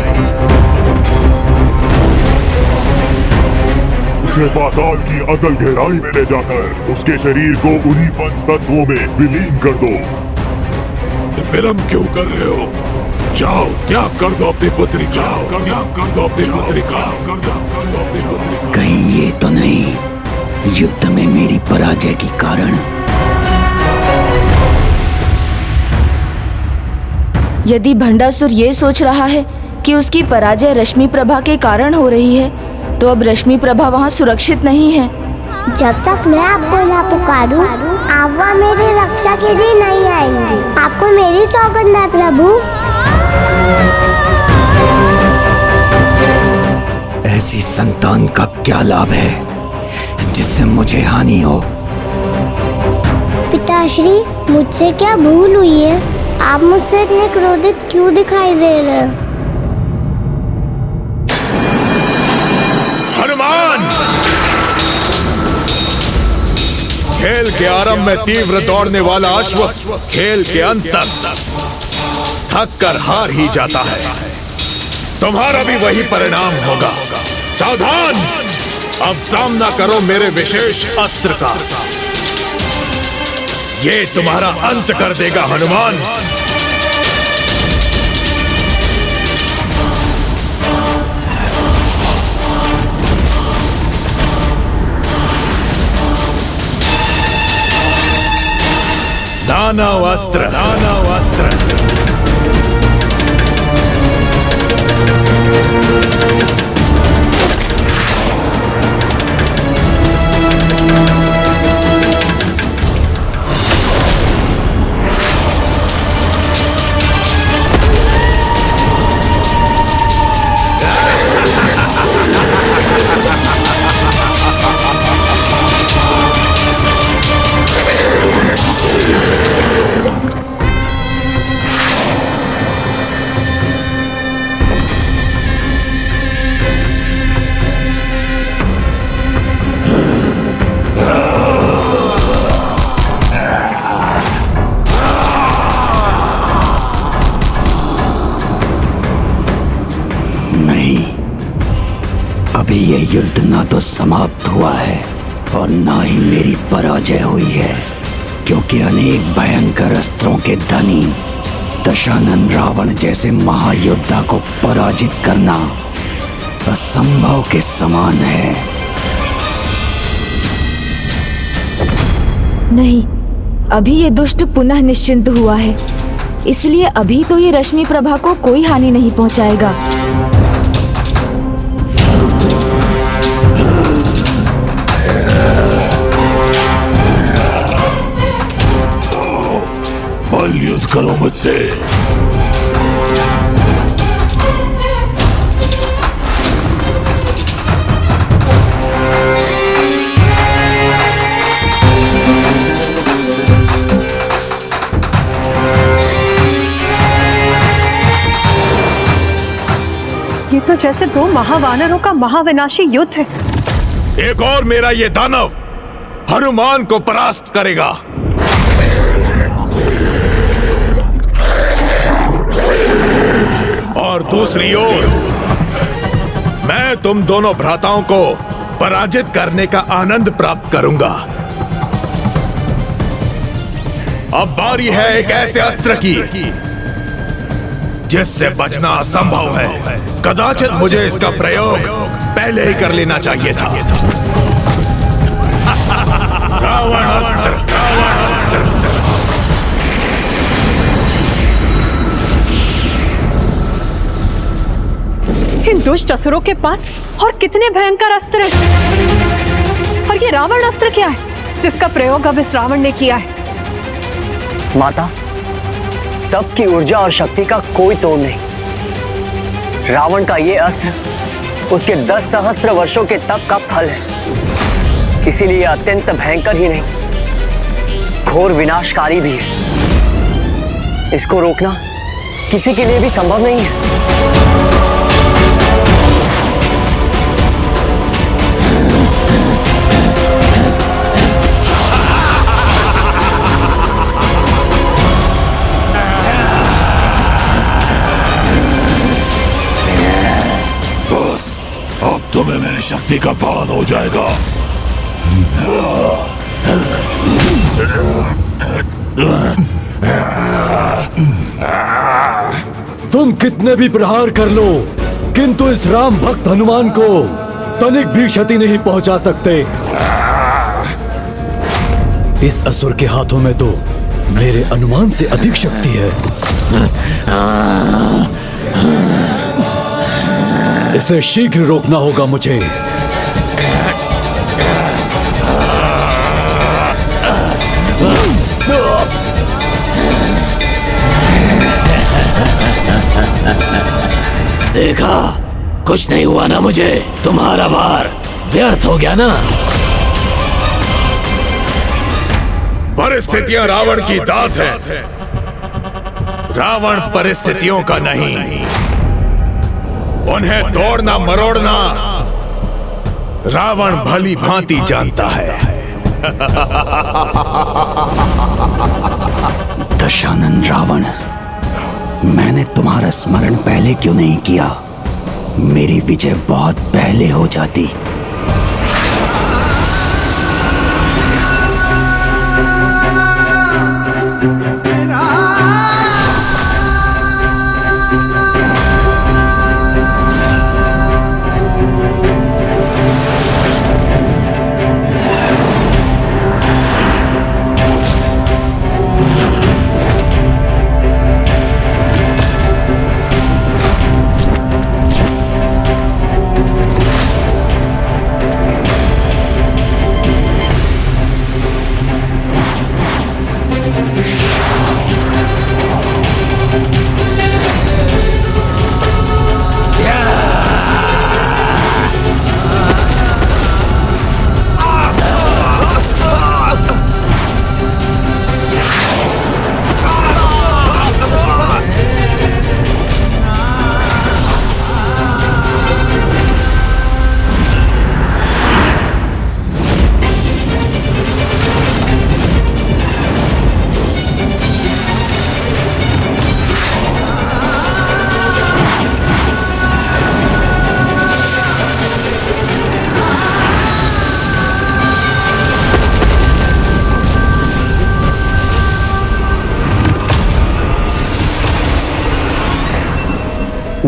उसे पाताल की अतल गहराई में ले जाकर उसके शरीर को उन्हीं पंच तत्वों में विलीन कर दो। विलंब क्यों कर रहे हो? जाओ, त्याग कर दो अपनी पुत्री, जाओ, त्याग कर दो अपनी पुत्री का। कहीं ये तो नहीं युद्ध में मेरी पराजय के कारण? यदि भंडासुर ये सोच रहा है कि उसकी पराजय रश्मि प्रभा के कारण हो रही है, तो अब रश्मि प्रभा वहाँ सुरक्षित नहीं है। जब तक मैं आपको ना पुकारूं, आप वहाँ मेरी रक्षा के लिए नहीं आएंगे। आपको मेरी सौगंध है प्रभु। ऐसी संतान का क्या लाभ है जिससे मुझे हानि हो? पिताश्री, मुझसे क्या भूल हुई है? आप मुझसे इतने क्रोधित क्यों दिखाई दे रहे हैं? हनुमान! खेल के आरंभ में तीव्र दौड़ने वाला अश्व खेल के अंत तक थक कर हार ही जाता है। तुम्हारा भी वही परिणाम होगा। सावधान! अब सामना करो मेरे विशेष अस्त्र का। ये तुम्हारा अंत कर देगा हनुमान। दानव अस्त्र, दानव अस्त्र। युद्ध ना तो समाप्त हुआ है और ना ही मेरी पराजय हुई है, क्योंकि अनेक भयंकर अस्त्रों के धनी दशानन रावण जैसे महायोद्धा को पराजित करना असंभव के समान है। नहीं, अभी ये दुष्ट पुनः निश्चिंत हुआ है, इसलिए अभी तो ये रश्मि प्रभा को कोई हानि नहीं पहुंचाएगा। बल युद्ध करो मुझसे। ये तो जैसे दो महावानरों का महाविनाशी युद्ध है। एक और मेरा ये दानव हनुमान को परास्त करेगा। और दूसरी ओर मैं तुम दोनों भ्राताओं को पराजित करने का आनंद प्राप्त करूंगा। अब बारी है एक ऐसे अस्त्र की जिससे बचना असंभव है। कदाचित मुझे इसका प्रयोग पहले ही कर लेना चाहिए था। रावण अस्त्र, रावण अस्त्र। इन दुष्ट असुरों के पास और कितने भयंकर अस्त्र हैं। और ये रावण अस्त्र क्या है जिसका प्रयोग अब इस रावण ने किया है? माता, तप की ऊर्जा और शक्ति का कोई तोड़ नहीं। रावण का ये अस्त्र उसके 10 सहस्त्र वर्षों के तप का फल है, इसीलिए अत्यंत भयंकर ही नहीं, घोर विनाशकारी भी है। इसको रोकना किसी के लिए भी संभव नहीं है। अब तुम्हें मेरी शक्ति का पान हो जाएगा। तुम कितने भी प्रहार कर लो, किंतु इस राम भक्त हनुमान को तनिक भी क्षति नहीं पहुंचा सकते। इस असुर के हाथों में तो मेरे अनुमान से अधिक शक्ति है। इसे शीघ्र रोकना होगा मुझे। देखा, कुछ नहीं हुआ ना मुझे। तुम्हारा वार व्यर्थ हो गया ना। परिस्थितियां रावण की दास है, रावण परिस्थितियों का नहीं। उन्हें तोड़ना मरोड़ना रावण भली भांति जानता है। दशानन रावण, मैंने तुम्हारा स्मरण पहले क्यों नहीं किया? मेरी विजय बहुत पहले हो जाती।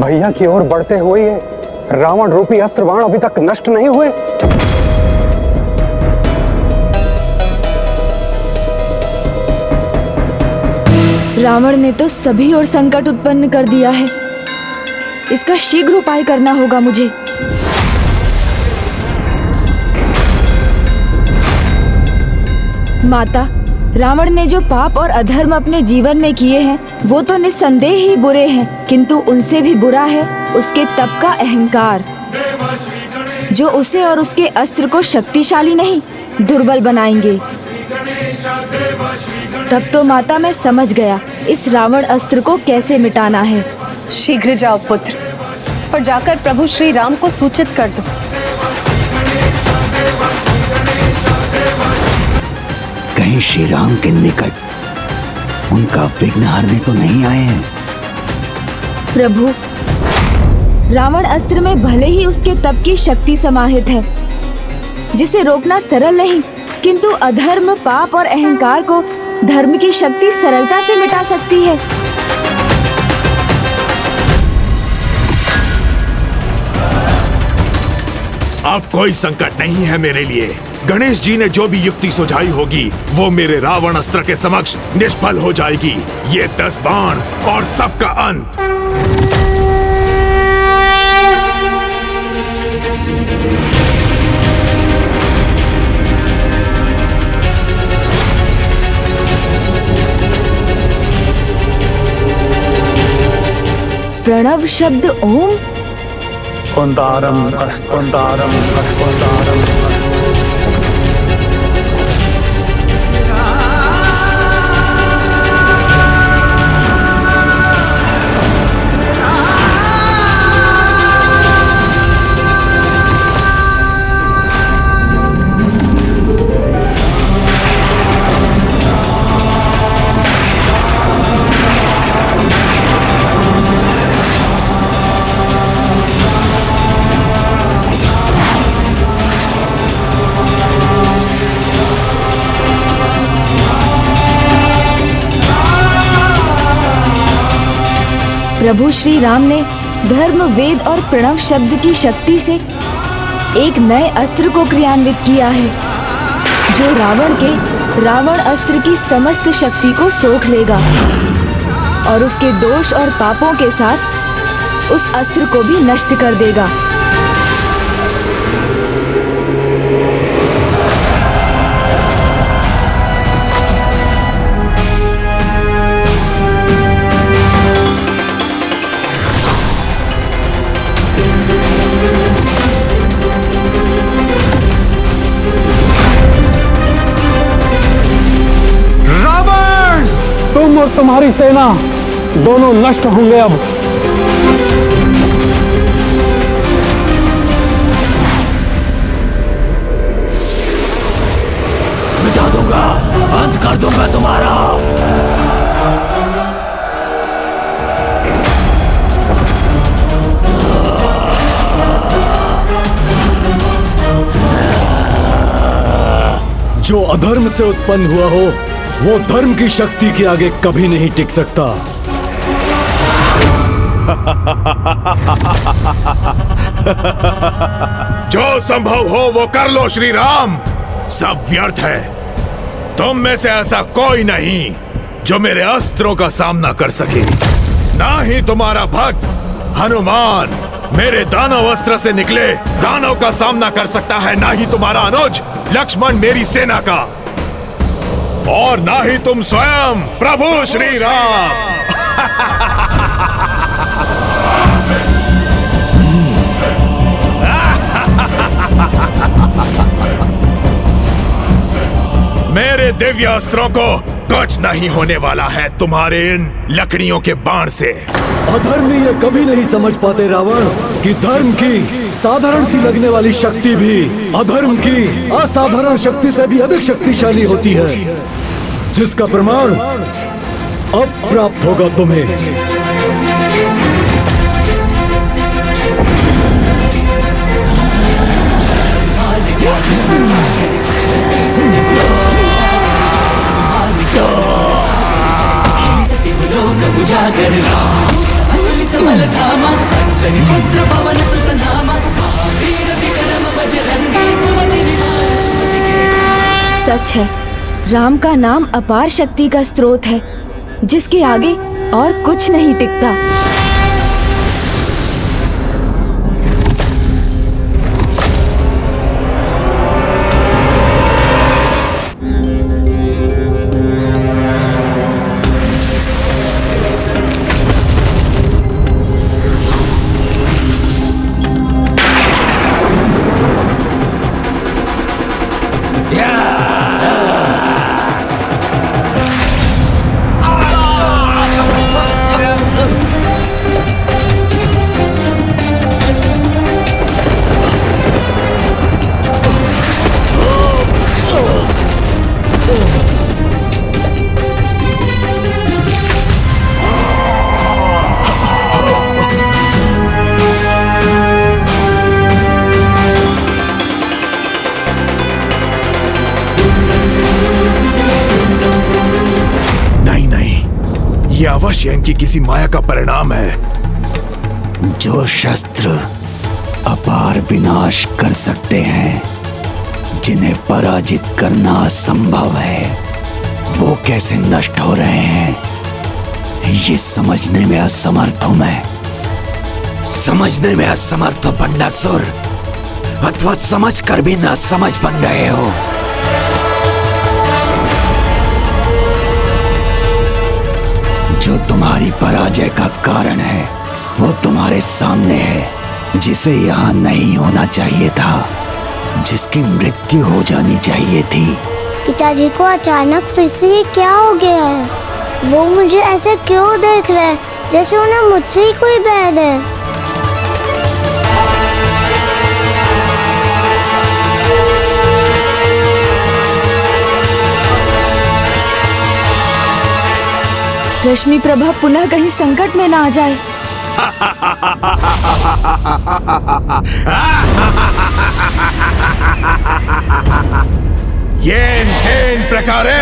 भैया की ओर बढ़ते हुए ये रावण रूपी अस्त्र बाण अभी तक नष्ट नहीं हुए। रावण ने तो सभी ओर संकट उत्पन्न कर दिया है। इसका शीघ्र उपाय करना होगा मुझे। माता, रावण ने जो पाप और अधर्म अपने जीवन में किए हैं वो तो निस्संदेह ही बुरे हैं, किंतु उनसे भी बुरा है उसके तप का अहंकार, जो उसे और उसके अस्त्र को शक्तिशाली नहीं दुर्बल बनाएंगे। तब तो माता मैं समझ गया इस रावण अस्त्र को कैसे मिटाना है। शीघ्र जाओ पुत्र और जाकर प्रभु श्री राम को सूचित कर दो। कहीं श्री राम के निकट उनका विघ्न हरने तो नहीं आए हैं? प्रभु, रावण अस्त्र में भले ही उसके तप की शक्ति समाहित है, जिसे रोकना सरल नहीं, किंतु अधर्म, पाप और अहंकार को धर्म की शक्ति सरलता से मिटा सकती है। अब कोई संकट नहीं है मेरे लिए। गणेश जी ने जो भी युक्ति सुझाई होगी वो मेरे रावण अस्त्र के समक्ष निष्फल हो जाएगी। ये 10 बाण और सबका अंत। प्रणव शब्द ओम। ओंकारम अस्तु, ओंकारम अस्तु, ओंकारम अस्तु। प्रभु श्री राम ने धर्म, वेद और प्रणव शब्द की शक्ति से एक नए अस्त्र को क्रियान्वित किया है, जो रावण अस्त्र की समस्त शक्ति को सोख लेगा और उसके दोष और पापों के साथ उस अस्त्र को भी नष्ट कर देगा। तुम और तुम्हारी सेना दोनों नष्ट होंगे अब। मिटा दूंगा, अंत कर दूंगा तुम्हारा। जो अधर्म से उत्पन्न हुआ हो वो धर्म की शक्ति के आगे कभी नहीं टिक सकता। जो संभव हो वो कर लो श्री राम, सब व्यर्थ है। तुम में से ऐसा कोई नहीं जो मेरे अस्त्रों का सामना कर सके। ना ही तुम्हारा भक्त हनुमान मेरे दानव अस्त्र से निकले दानव का सामना कर सकता है, ना ही तुम्हारा अनुज लक्ष्मण मेरी सेना का, और ना ही तुम स्वयं प्रभु श्री राम। मेरे दिव्य अस्त्रों को कुछ नहीं होने वाला है तुम्हारे इन लकड़ियों के बाण से। अधर्मी ये कभी नहीं समझ पाते रावण कि धर्म की साधारण सी लगने वाली शक्ति भी अधर्म की असाधारण शक्ति से भी अधिक शक्तिशाली होती है, जिसका प्रमाण अब प्राप्त होगा तुम्हें। उजागर अतुलित बलधामा अंजनी पुत्र पवन सुत नामा महावीर विक्रम बजरंगी कुमति निवार सुमति के। सच है, राम का नाम अपार शक्ति का स्रोत है, जिसके आगे और कुछ नहीं टिकता। ये अवश्य इनकी किसी माया का परिणाम है। जो शस्त्र अपार विनाश कर सकते हैं, जिन्हें पराजित करना असंभव है, वो कैसे नष्ट हो रहे हैं, ये समझने में असमर्थ हूं मैं। समझने में असमर्थ हो बंडासुर, अथवा समझ कर भी ना समझ बन रहे हो। जो तुम्हारी पराजय का कारण है वो तुम्हारे सामने है, जिसे यहाँ नहीं होना चाहिए था, जिसकी मृत्यु हो जानी चाहिए थी। पिताजी को अचानक फिर से ये क्या हो गया है? वो मुझे ऐसे क्यों देख रहे हैं, जैसे उन्हें मुझसे ही कोई बैर है। रश्मि प्रभा पुनः कहीं संकट में ना आ जाए। येन प्रकारे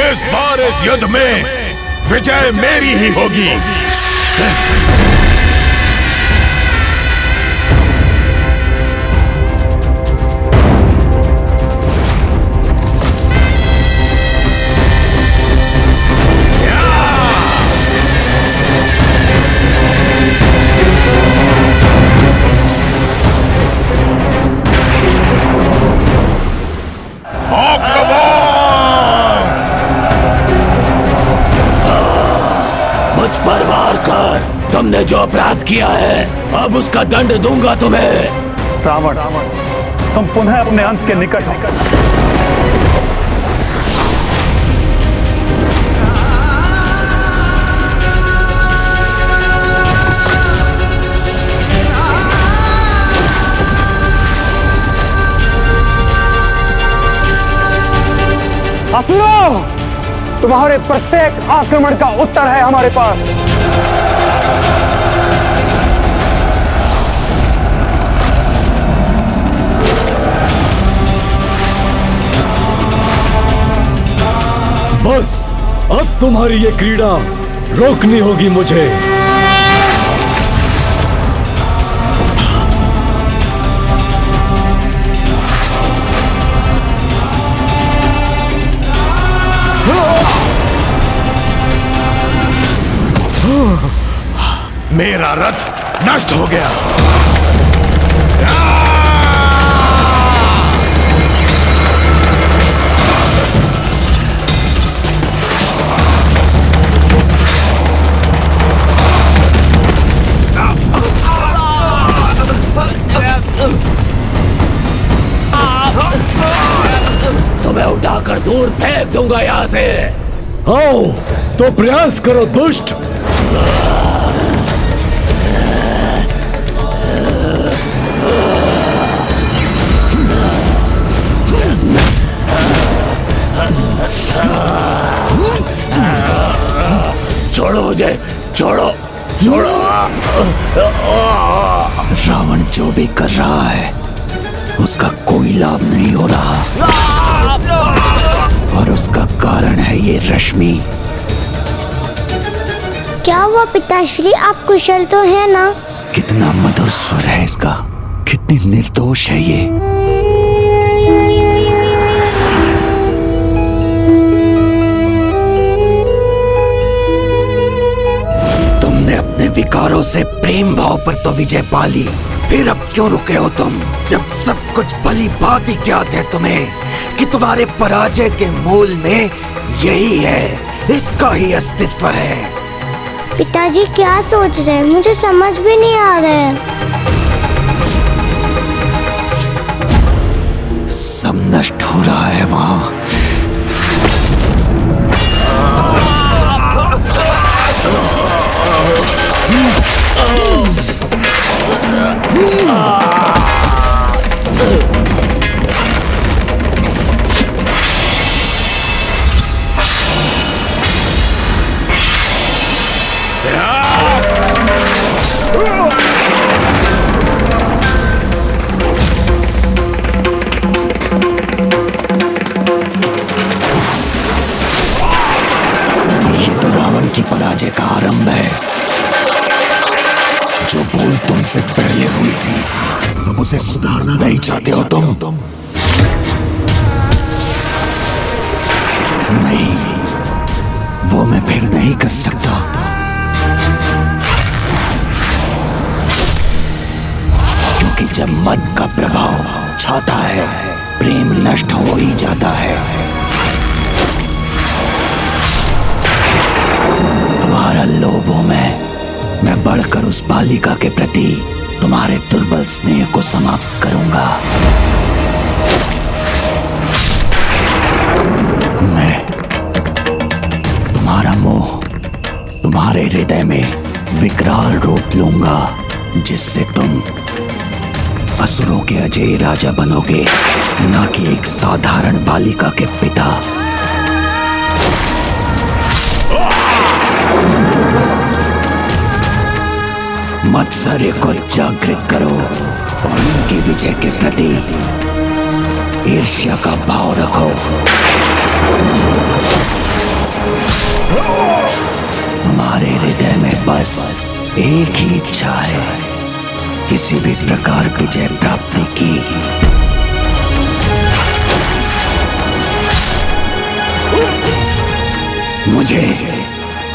इस बार इस युद्ध में विजय मेरी ही होगी। मुझ पर वार कर, तुमने जो अपराध किया है अब उसका दंड दूंगा तुम्हें। रावण, तुम पुनः अपने अंत के निकट हो। असुरों, तुम्हारे प्रत्येक आक्रमण का उत्तर है हमारे पास। बस अब तुम्हारी ये क्रीड़ा रोकनी होगी मुझे। मेरा रथ नष्ट हो गया। तुम्हें उठाकर दूर फेंक दूंगा यहाँ से। आओ तो प्रयास करो दुष्ट। छोड़ो मुझे, छोड़ो, छोड़ो। रावण जो भी कर रहा है उसका कोई लाभ नहीं हो रहा, और उसका कारण है ये रश्मि। क्या हुआ पिताश्री, आप कुशल तो हैं ना? कितना मधुर स्वर है इसका, कितनी निर्दोष है ये। तुमने अपने विकारों से प्रेम भाव पर तो विजय पा ली, फिर अब क्यों रुके हो तुम, जब सब कुछ भली भांति ज्ञात है तुम्हें कि तुम्हारे पराजय के मूल में यही है, इसका ही अस्तित्व है। पिताजी क्या सोच रहे हैं, मुझे समझ भी नहीं आ रहा है। सब नष्ट हो रहा है वहां। की पराजय का आरंभ है। जो भूल तुमसे पहले हुई थी, अब उसे सुधारना नहीं चाहते हो तुम? नहीं, वो मैं फिर नहीं कर सकता। क्योंकि जब मद का प्रभाव छाता है, प्रेम नष्ट हो ही जाता है। तुम्हारा लोभों में मैं बढ़कर उस बालिका के प्रति तुम्हारे दुर्बल स्नेह को समाप्त करूंगा। मैं तुम्हारा मोह तुम्हारे हृदय में विकराल रूप लूंगा, जिससे तुम असुरों के अजय राजा बनोगे, न कि एक साधारण बालिका के पिता। मत्सर्य को जागृत करो और उनकी विजय के प्रति ईर्ष्या का भाव रखो। तुम्हारे हृदय में बस एक ही इच्छा है, किसी भी प्रकार विजय प्राप्ति की। मुझे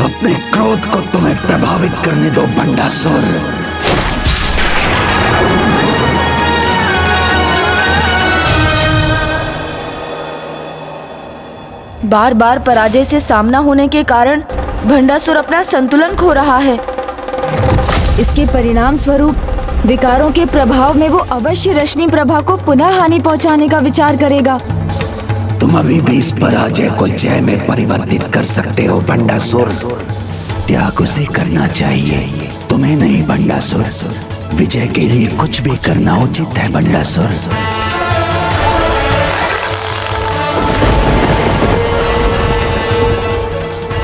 अपने क्रोध को तुम्हें प्रभावित करने दो बंडासुर। बार बार पराजय से सामना होने के कारण भंडासुर अपना संतुलन खो रहा है। इसके परिणाम स्वरूप विकारों के प्रभाव में वो अवश्य रश्मि प्रभा को पुनः हानि पहुंचाने का विचार करेगा। तुम अभी भी इस पराजय को जय में परिवर्तित कर सकते हो बंडासुर। त्याग उसे करना चाहिए, तुम्हें नहीं बंडासुर। विजय के लिए कुछ भी करना उचित है बंडासुर।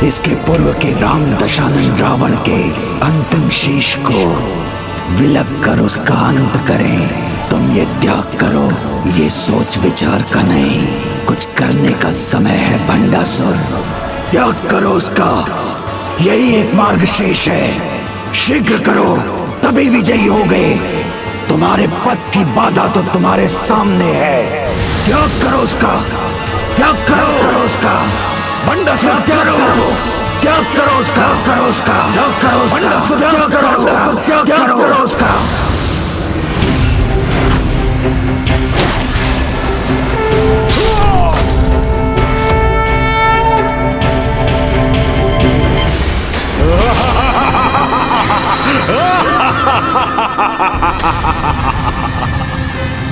इसके पूर्व के राम दशानन रावण के अंतिम शीश को विलग कर उसका अंत करें। तुम ये त्याग करो, ये सोच विचार का नहीं, कुछ करने का समय है बंडासुर। त्याग करो उसका, यही एक मार्ग शेष है। शीघ्र करो, तभी विजयी हो गए। तुम्हारे पथ की बाधा तो तुम्हारे सामने है। त्याग करो उसका, त्याग करो उसका बंडासुर, त्याग करो, त्याग करो उसका, करो उसका, त्याग करो उसका, त्याग करो उसका, त्याग करो उसका।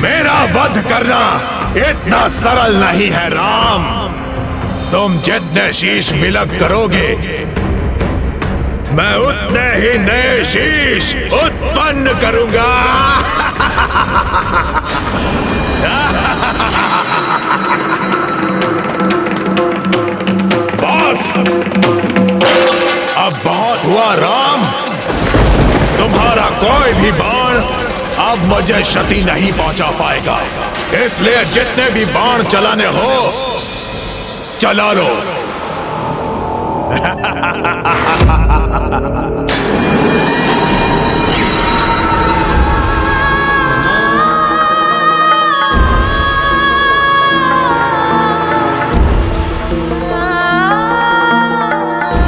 मेरा वध करना इतना सरल नहीं है राम। तुम जितने शीश विलग करोगे, मैं उतने ही नए शीश उत्पन्न करूंगा। बस अब बहुत हुआ राम। तुम्हारा कोई भी बाण अब मुझे क्षति नहीं पहुंचा पाएगा, इसलिए जितने भी बाण चलाने हो चला लो।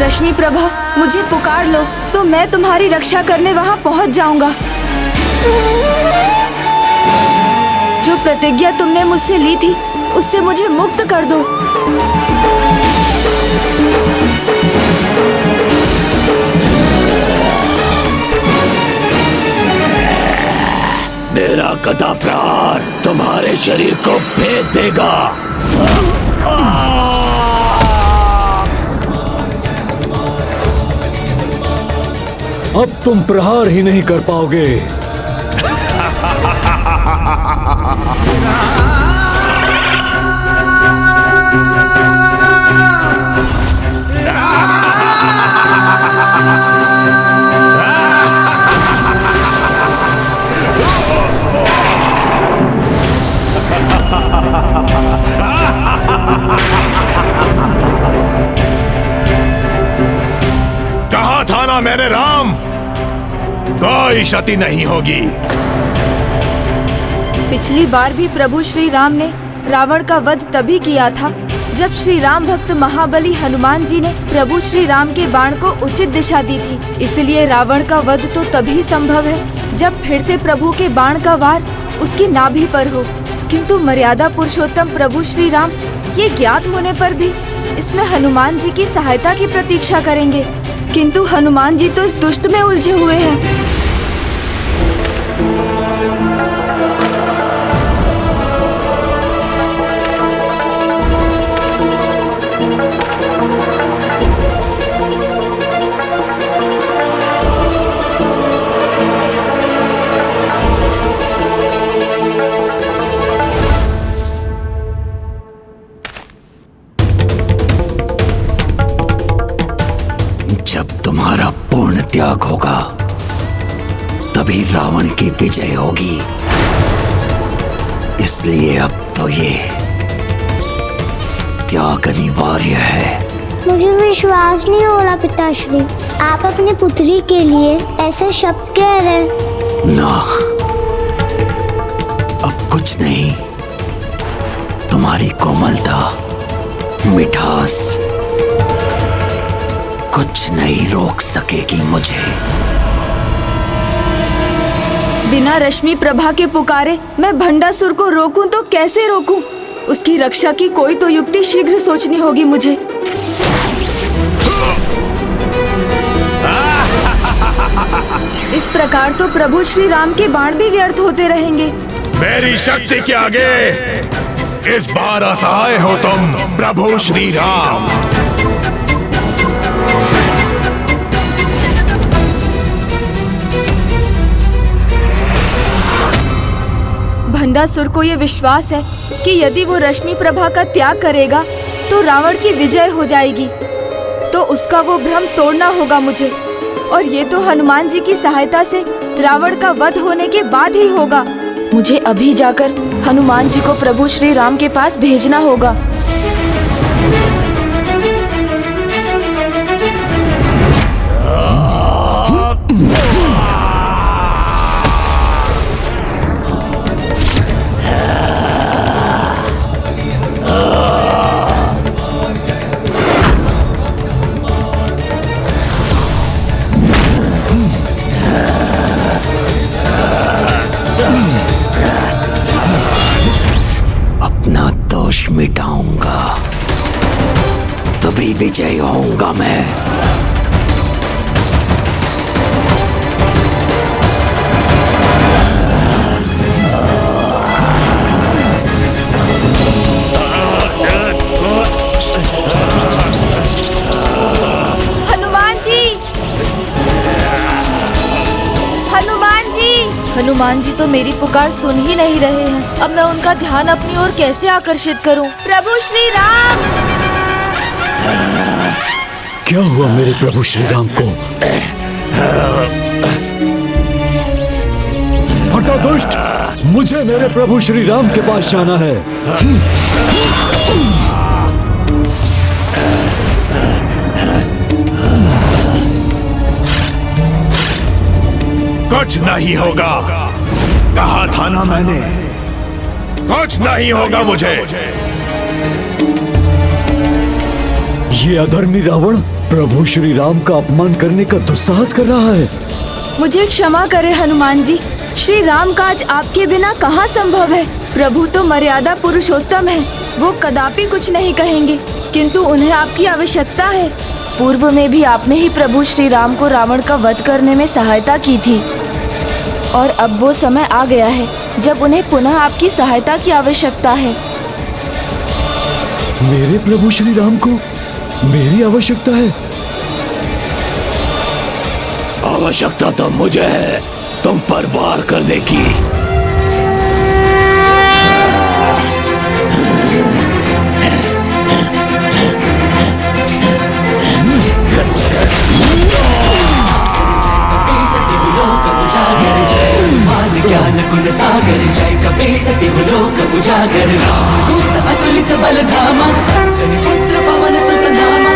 रश्मि प्रभा, मुझे पुकार लो तो मैं तुम्हारी रक्षा करने वहाँ पहुँच जाऊंगा। जो प्रतिज्ञा तुमने मुझसे ली थी उससे मुझे मुक्त कर दो। मेरा गदा प्रहार तुम्हारे शरीर को भेद देगा। अब तुम प्रहार ही नहीं कर पाओगे। कहा था ना मेरे राम, कोई क्षति नहीं होगी। पिछली बार भी प्रभु श्री राम ने रावण का वध तभी किया था जब श्री राम भक्त महाबली हनुमान जी ने प्रभु श्री राम के बाण को उचित दिशा दी थी। इसलिए रावण का वध तो तभी संभव है जब फिर से प्रभु के बाण का वार उसकी नाभि पर हो। किंतु मर्यादा पुरुषोत्तम प्रभु श्री राम ये ज्ञात होने पर भी इसमें हनुमान जी की सहायता की प्रतीक्षा करेंगे। किंतु हनुमान जी तो इस दुष्ट में उलझे हुए हैं। जब तुम्हारा पूर्ण त्याग होगा तभी रावण की विजय होगी। इसलिए अब तो ये त्याग अनिवार्य है। मुझे विश्वास नहीं हो रहा पिताश्री, आप अपनी पुत्री के लिए ऐसे शब्द कह रहे। ना, अब कुछ नहीं। तुम्हारी कोमलता, मिठास कुछ नहीं रोक सकेगी मुझे। बिना रश्मि प्रभा के पुकारे मैं भंडासुर को रोकूं तो कैसे रोकूं? उसकी रक्षा की कोई तो युक्ति शीघ्र सोचनी होगी मुझे। इस प्रकार तो प्रभु श्री राम के बाण भी व्यर्थ होते रहेंगे। मेरी शक्ति के आगे इस बार असहाय हो तुम प्रभु श्री राम। भंडासुर को ये विश्वास है कि यदि वो रश्मि प्रभा का त्याग करेगा तो रावण की विजय हो जाएगी। तो उसका वो भ्रम तोड़ना होगा मुझे, और ये तो हनुमान जी की सहायता से रावण का वध होने के बाद ही होगा। मुझे अभी जाकर हनुमान जी को प्रभु श्री राम के पास भेजना होगा। अपना दोष मिटाऊंगा तभी विजय होऊंगा मैं। हनुमान जी, हनुमान जी, हनुमान जी तो मेरी पुकार सुन ही नहीं रहे हैं। अब मैं उनका ध्यान अपनी ओर कैसे आकर्षित करूं? प्रभु श्री राम! क्या हुआ मेरे प्रभु श्री राम को? हटा दुष्ट! मुझे मेरे प्रभु श्री राम के पास जाना है। कुछ नहीं होगा, कहा था ना मैंने, कुछ नहीं होगा मुझे। ये अधर्मी रावण प्रभु श्री राम का अपमान करने का दुस्साहस कर रहा है। मुझे क्षमा करे हनुमान जी, श्री राम काज आपके बिना कहाँ संभव है। प्रभु तो मर्यादा पुरुषोत्तम है, वो कदापि कुछ नहीं कहेंगे, किंतु उन्हें आपकी आवश्यकता है। पूर्व में भी आपने ही प्रभु श्री राम को रावण का वध करने में सहायता की थी, और अब वो समय आ गया है जब उन्हें पुनः आपकी सहायता की आवश्यकता है। मेरे प्रभु श्री राम को मेरी आवश्यकता है? आवश्यकता तो मुझे है तुम पर वार करने की। ज्ञान गुण सागर जय कपीसति लोक उजागर, दूत अतुलित बल धामा, जन पुत्र पवन सुत नामा,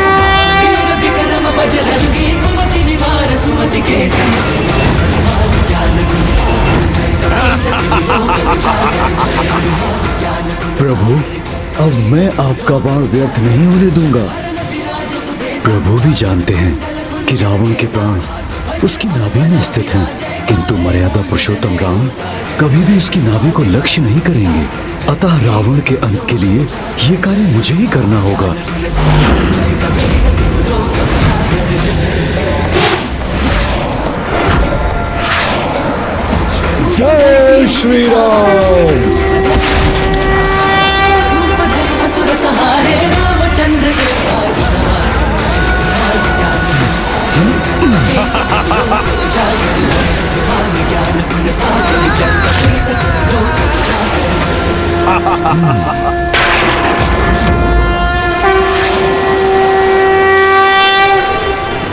वीर विक्रम बजरंगी, कुमति निवार सुमति के संग। ज्ञान गुण जय कपीसति लोक उजागर। प्रभु, अब मैं आपका बाण व्यर्थ नहीं होने दूंगा। प्रभु भी जानते हैं कि रावण के प्राण उसकी नाभि में स्थित हैं, किंतु मर्यादा पुरुषोत्तम राम कभी भी उसकी नाभि को लक्ष्य नहीं करेंगे। अतः रावण के अंत के लिए ये कार्य मुझे ही करना होगा। जय श्री राम। असुर सहारे रामचंद्र के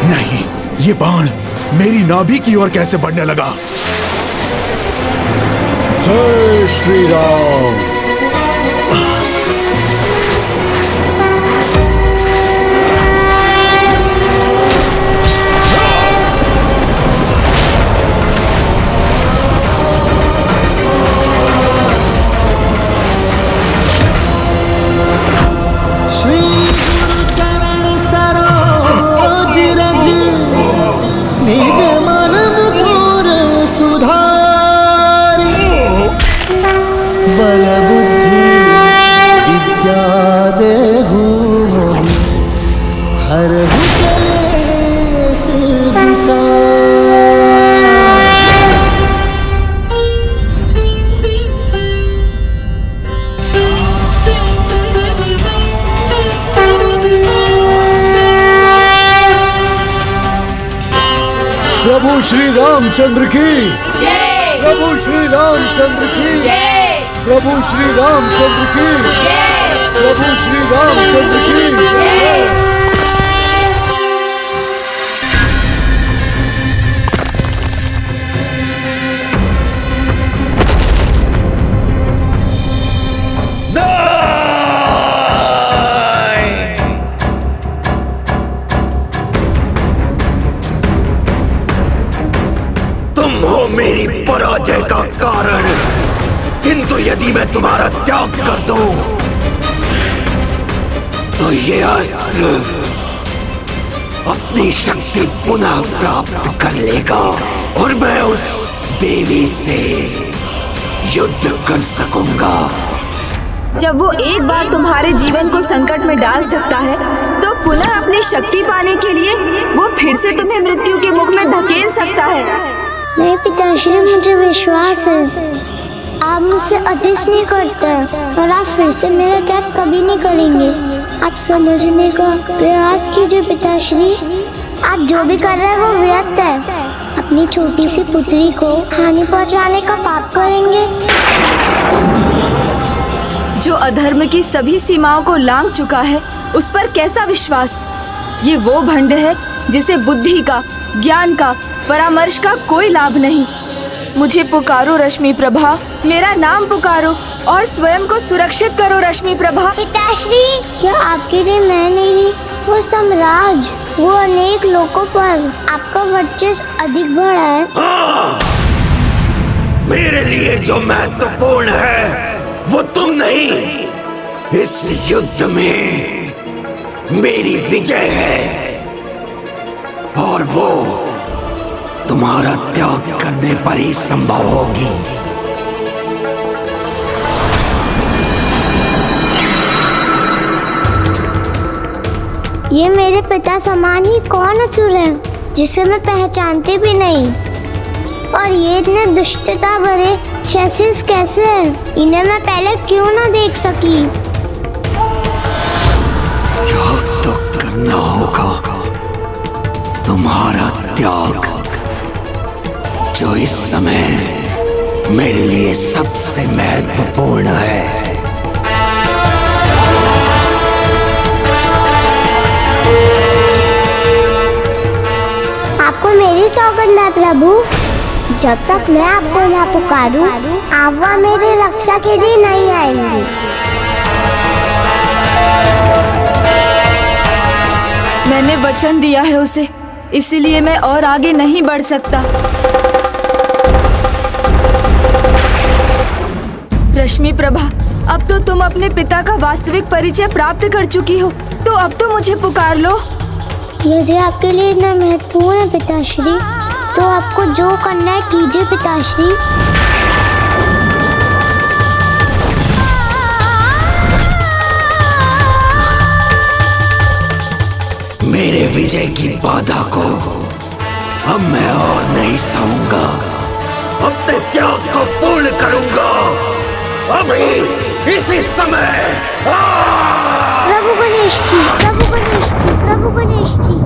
नहीं, ये बाण मेरी नाभि की ओर कैसे बढ़ने लगा? जय श्री राम। निज मन मुकुर सुधारी, बल बुद्धि विद्या देहु मोहि, हरहु कलेश विकार। प्रभु श्री रामचंद्र की जय। प्रभु श्री रामचंद्र की जय। प्रभु श्री रामचंद्र की जय। प्रभु श्री रामचंद्र की जय। मेरी पराजय का कारण, किंतु यदि मैं तुम्हारा त्याग कर दूं तो ये अस्त्र अपनी शक्ति पुनः प्राप्त कर लेगा और मैं उस देवी से युद्ध कर सकूंगा। जब वो एक बार तुम्हारे जीवन को संकट में डाल सकता है, तो पुनः अपनी शक्ति पाने के लिए वो फिर से तुम्हें मृत्यु के मुख में धकेल सकता है। नहीं पिताश्री, मुझे विश्वास है आप मुझसे अतिश नहीं करते और आप फिर से मेरा त्याग कभी नहीं करेंगे। आप समझने का प्रयास कीजिए पिताश्री, आप जो भी कर रहे हैं वो व्यर्थ है। अपनी छोटी सी पुत्री को हानि पहुंचाने का पाप करेंगे। जो अधर्म की सभी सीमाओं को लांघ चुका है, उस पर कैसा विश्वास। ये वो भंड है जिसे बुद्धि का, ज्ञान का, परामर्श का कोई लाभ नहीं। मुझे पुकारो रश्मि प्रभा, मेरा नाम पुकारो और स्वयं को सुरक्षित करो रश्मि प्रभा। पिताश्री, क्या आपके लिए मैं नहीं, वो सम्राज, वो अनेक लोगों पर आपका वर्चस्व अधिक बढ़ा है। हाँ, मेरे लिए जो महत्वपूर्ण है वो तुम नहीं। इस युद्ध में मेरी विजय है और वो तुम्हारा त्याग करने पर ही संभव होगी। ये मेरे पिता समान ही कौन असुर है जिसे मैं पहचानती भी नहीं, और ये इतने दुष्टता भरे शैसिस कैसे हैं? इन्हें मैं पहले क्यों ना देख सकी? त्याग तो करना होगा, तुम्हारा त्याग जो इस समय मेरे लिए सबसे महत्वपूर्ण है। आपको मेरी सौगंध है प्रभु, जब तक मैं आपको ना पुकारूं, आप वहाँ मेरी रक्षा के लिए नहीं आएंगे। मैंने वचन दिया है उसे, इसीलिए मैं और आगे नहीं बढ़ सकता। रश्मि प्रभा, अब तो तुम अपने पिता का वास्तविक परिचय प्राप्त कर चुकी हो, तो अब तो मुझे पुकार लो। यदि आपके लिए इतना महत्वपूर्ण है पिताश्री, तो आपको जो करना है कीजिए पिताश्री। मेरे विजय की बाधा को अब मैं और नहीं सहूंगा, अपने त्याग को पूर्ण करूंगा अभी इसी समय। प्रभु गणेश जी, प्रभु गणेश जी, प्रभु गणेश जी।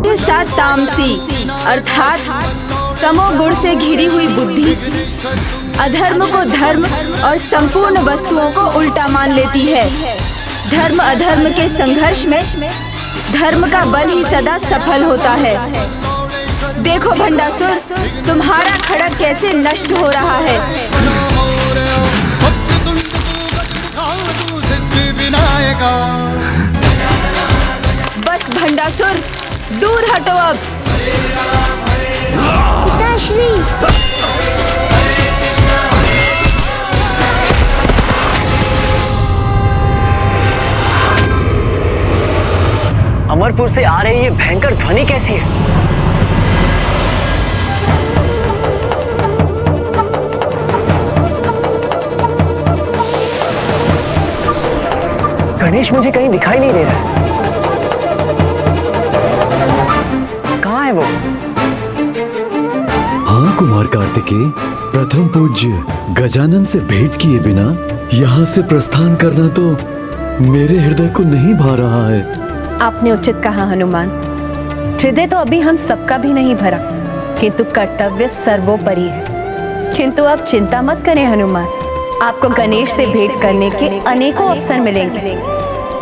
के साथ तामसी अर्थात तमोगुण से घिरी हुई बुद्धि अधर्म को धर्म और संपूर्ण वस्तुओं को उल्टा मान लेती है। धर्म अधर्म के संघर्ष में धर्म का बल ही सदा सफल होता है। देखो भंडासुर, तुम्हारा खड़ग कैसे नष्ट हो रहा है। बस भंडासुर, दूर हटो अब। पिताश्री, अमरपुर से आ रही ये भयंकर ध्वनि कैसी है? गणेश मुझे कहीं दिखाई नहीं दे रहा है। कहाँ है वो? हाँ कुमार कार्तिकेय, प्रथम पूज्य गजानन से भेंट किए बिना यहाँ से प्रस्थान करना तो मेरे हृदय को नहीं भा रहा है। आपने उचित कहा हनुमान, हृदय तो अभी हम सबका भी नहीं भरा, किंतु कर्तव्य सर्वोपरि है। किंतु आप चिंता मत करें हनुमान, आपको गणेश से भेंट करने के अनेकों अवसर मिलेंगे।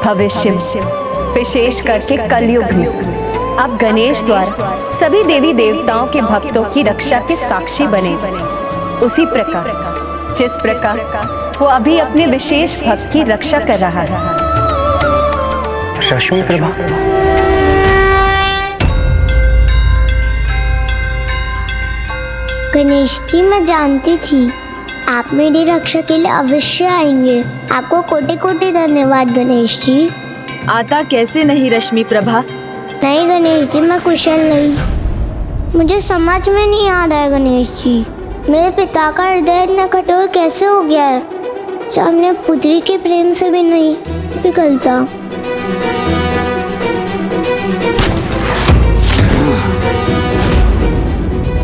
भविष्य में, विशेष करके कलयुग में, आप गणेश द्वारा सभी देवी देवताओं के भक्तों की रक्षा के साक्षी बने। उसी प्रकार जिस प्रकार वो अभी अपने विशेष भक्त की रक्षा कर रहा है। रश्मि प्रभा, गणेश जी मैं जानती थी आप मेरी रक्षा के लिए अवश्य आएंगे। आपको कोटि कोटि धन्यवाद गणेश जी। आता कैसे नहीं रश्मि प्रभा। नहीं गणेश जी, मैं कुशल नहीं। मुझे समझ में नहीं आ रहा है गणेश जी, मेरे पिता का हृदय इतना कठोर कैसे हो गया है जो अपने पुत्री के प्रेम से भी नहीं पिघलता।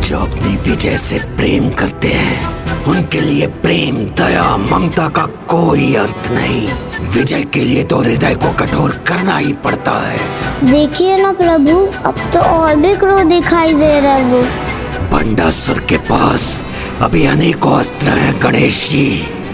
जो अपनी विजय से प्रेम करते हैं उनके लिए प्रेम, दया, ममता का कोई अर्थ नहीं। विजय के लिए तो हृदय को कठोर करना ही पड़ता है। देखिए ना प्रभु, अब तो और भी क्रोध दिखाई दे रहा है। वो भंडासुर के पास अभी अनेकों अस्त्र हैं गणेश जी।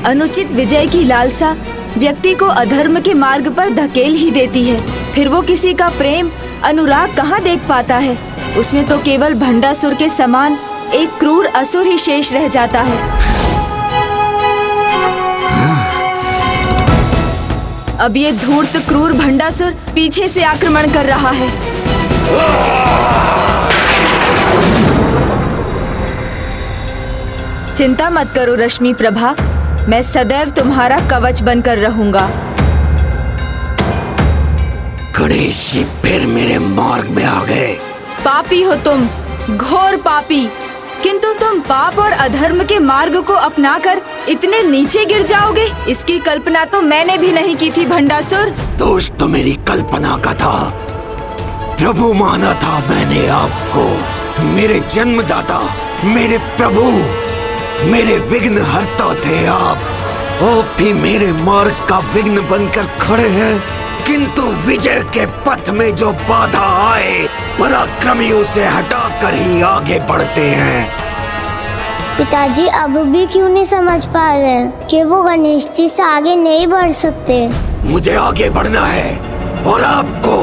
अनुचित विजय की लालसा व्यक्ति को अधर्म के मार्ग पर धकेल ही देती है। फिर वो किसी का प्रेम, अनुराग कहाँ देख पाता है। उसमें तो केवल भंडासुर के समान एक क्रूर असुर ही शेष रह जाता है। अब ये धूर्त क्रूर भंडासुर पीछे से आक्रमण कर रहा है। चिंता मत करो रश्मि प्रभा, मैं सदैव तुम्हारा कवच बनकर रहूंगा। गणेश जी फिर मेरे मार्ग में आ गए। पापी हो तुम, घोर पापी। किंतु तुम पाप और अधर्म के मार्ग को अपनाकर इतने नीचे गिर जाओगे, इसकी कल्पना तो मैंने भी नहीं की थी भंडासुर। दोष तो मेरी कल्पना का था। प्रभु माना था मैंने आपको, मेरे जन्मदाता, मेरे प्रभु, मेरे विघ्न हरता थे आप भी मेरे मार्ग का विघ्न बनकर खड़े हैं। किंतु विजय के पथ में जो बाधा आए, पराक्रमी उसे हटाकर ही आगे बढ़ते हैं। पिताजी अब भी क्यों नहीं समझ पा रहे कि वो गणेश जी से आगे नहीं बढ़ सकते? मुझे आगे बढ़ना है और आपको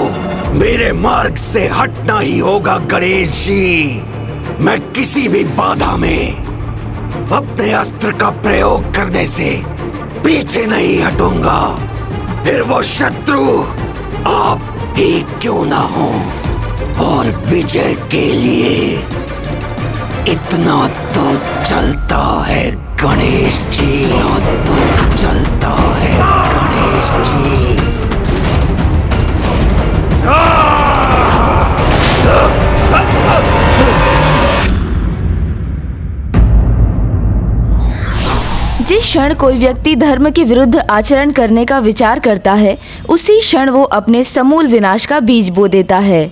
मेरे मार्ग से हटना ही होगा गणेश जी। मैं किसी भी बाधा में अपने अस्त्र का प्रयोग करने से पीछे नहीं हटूंगा, फिर वो शत्रु आप ही क्यों ना हो। और विजय के लिए इतना तो चलता है गणेश जी, तो चलता है गणेश जी। जिस क्षण कोई व्यक्ति धर्म के विरुद्ध आचरण करने का विचार करता है, उसी क्षण वो अपने समूल विनाश का बीज बो देता है।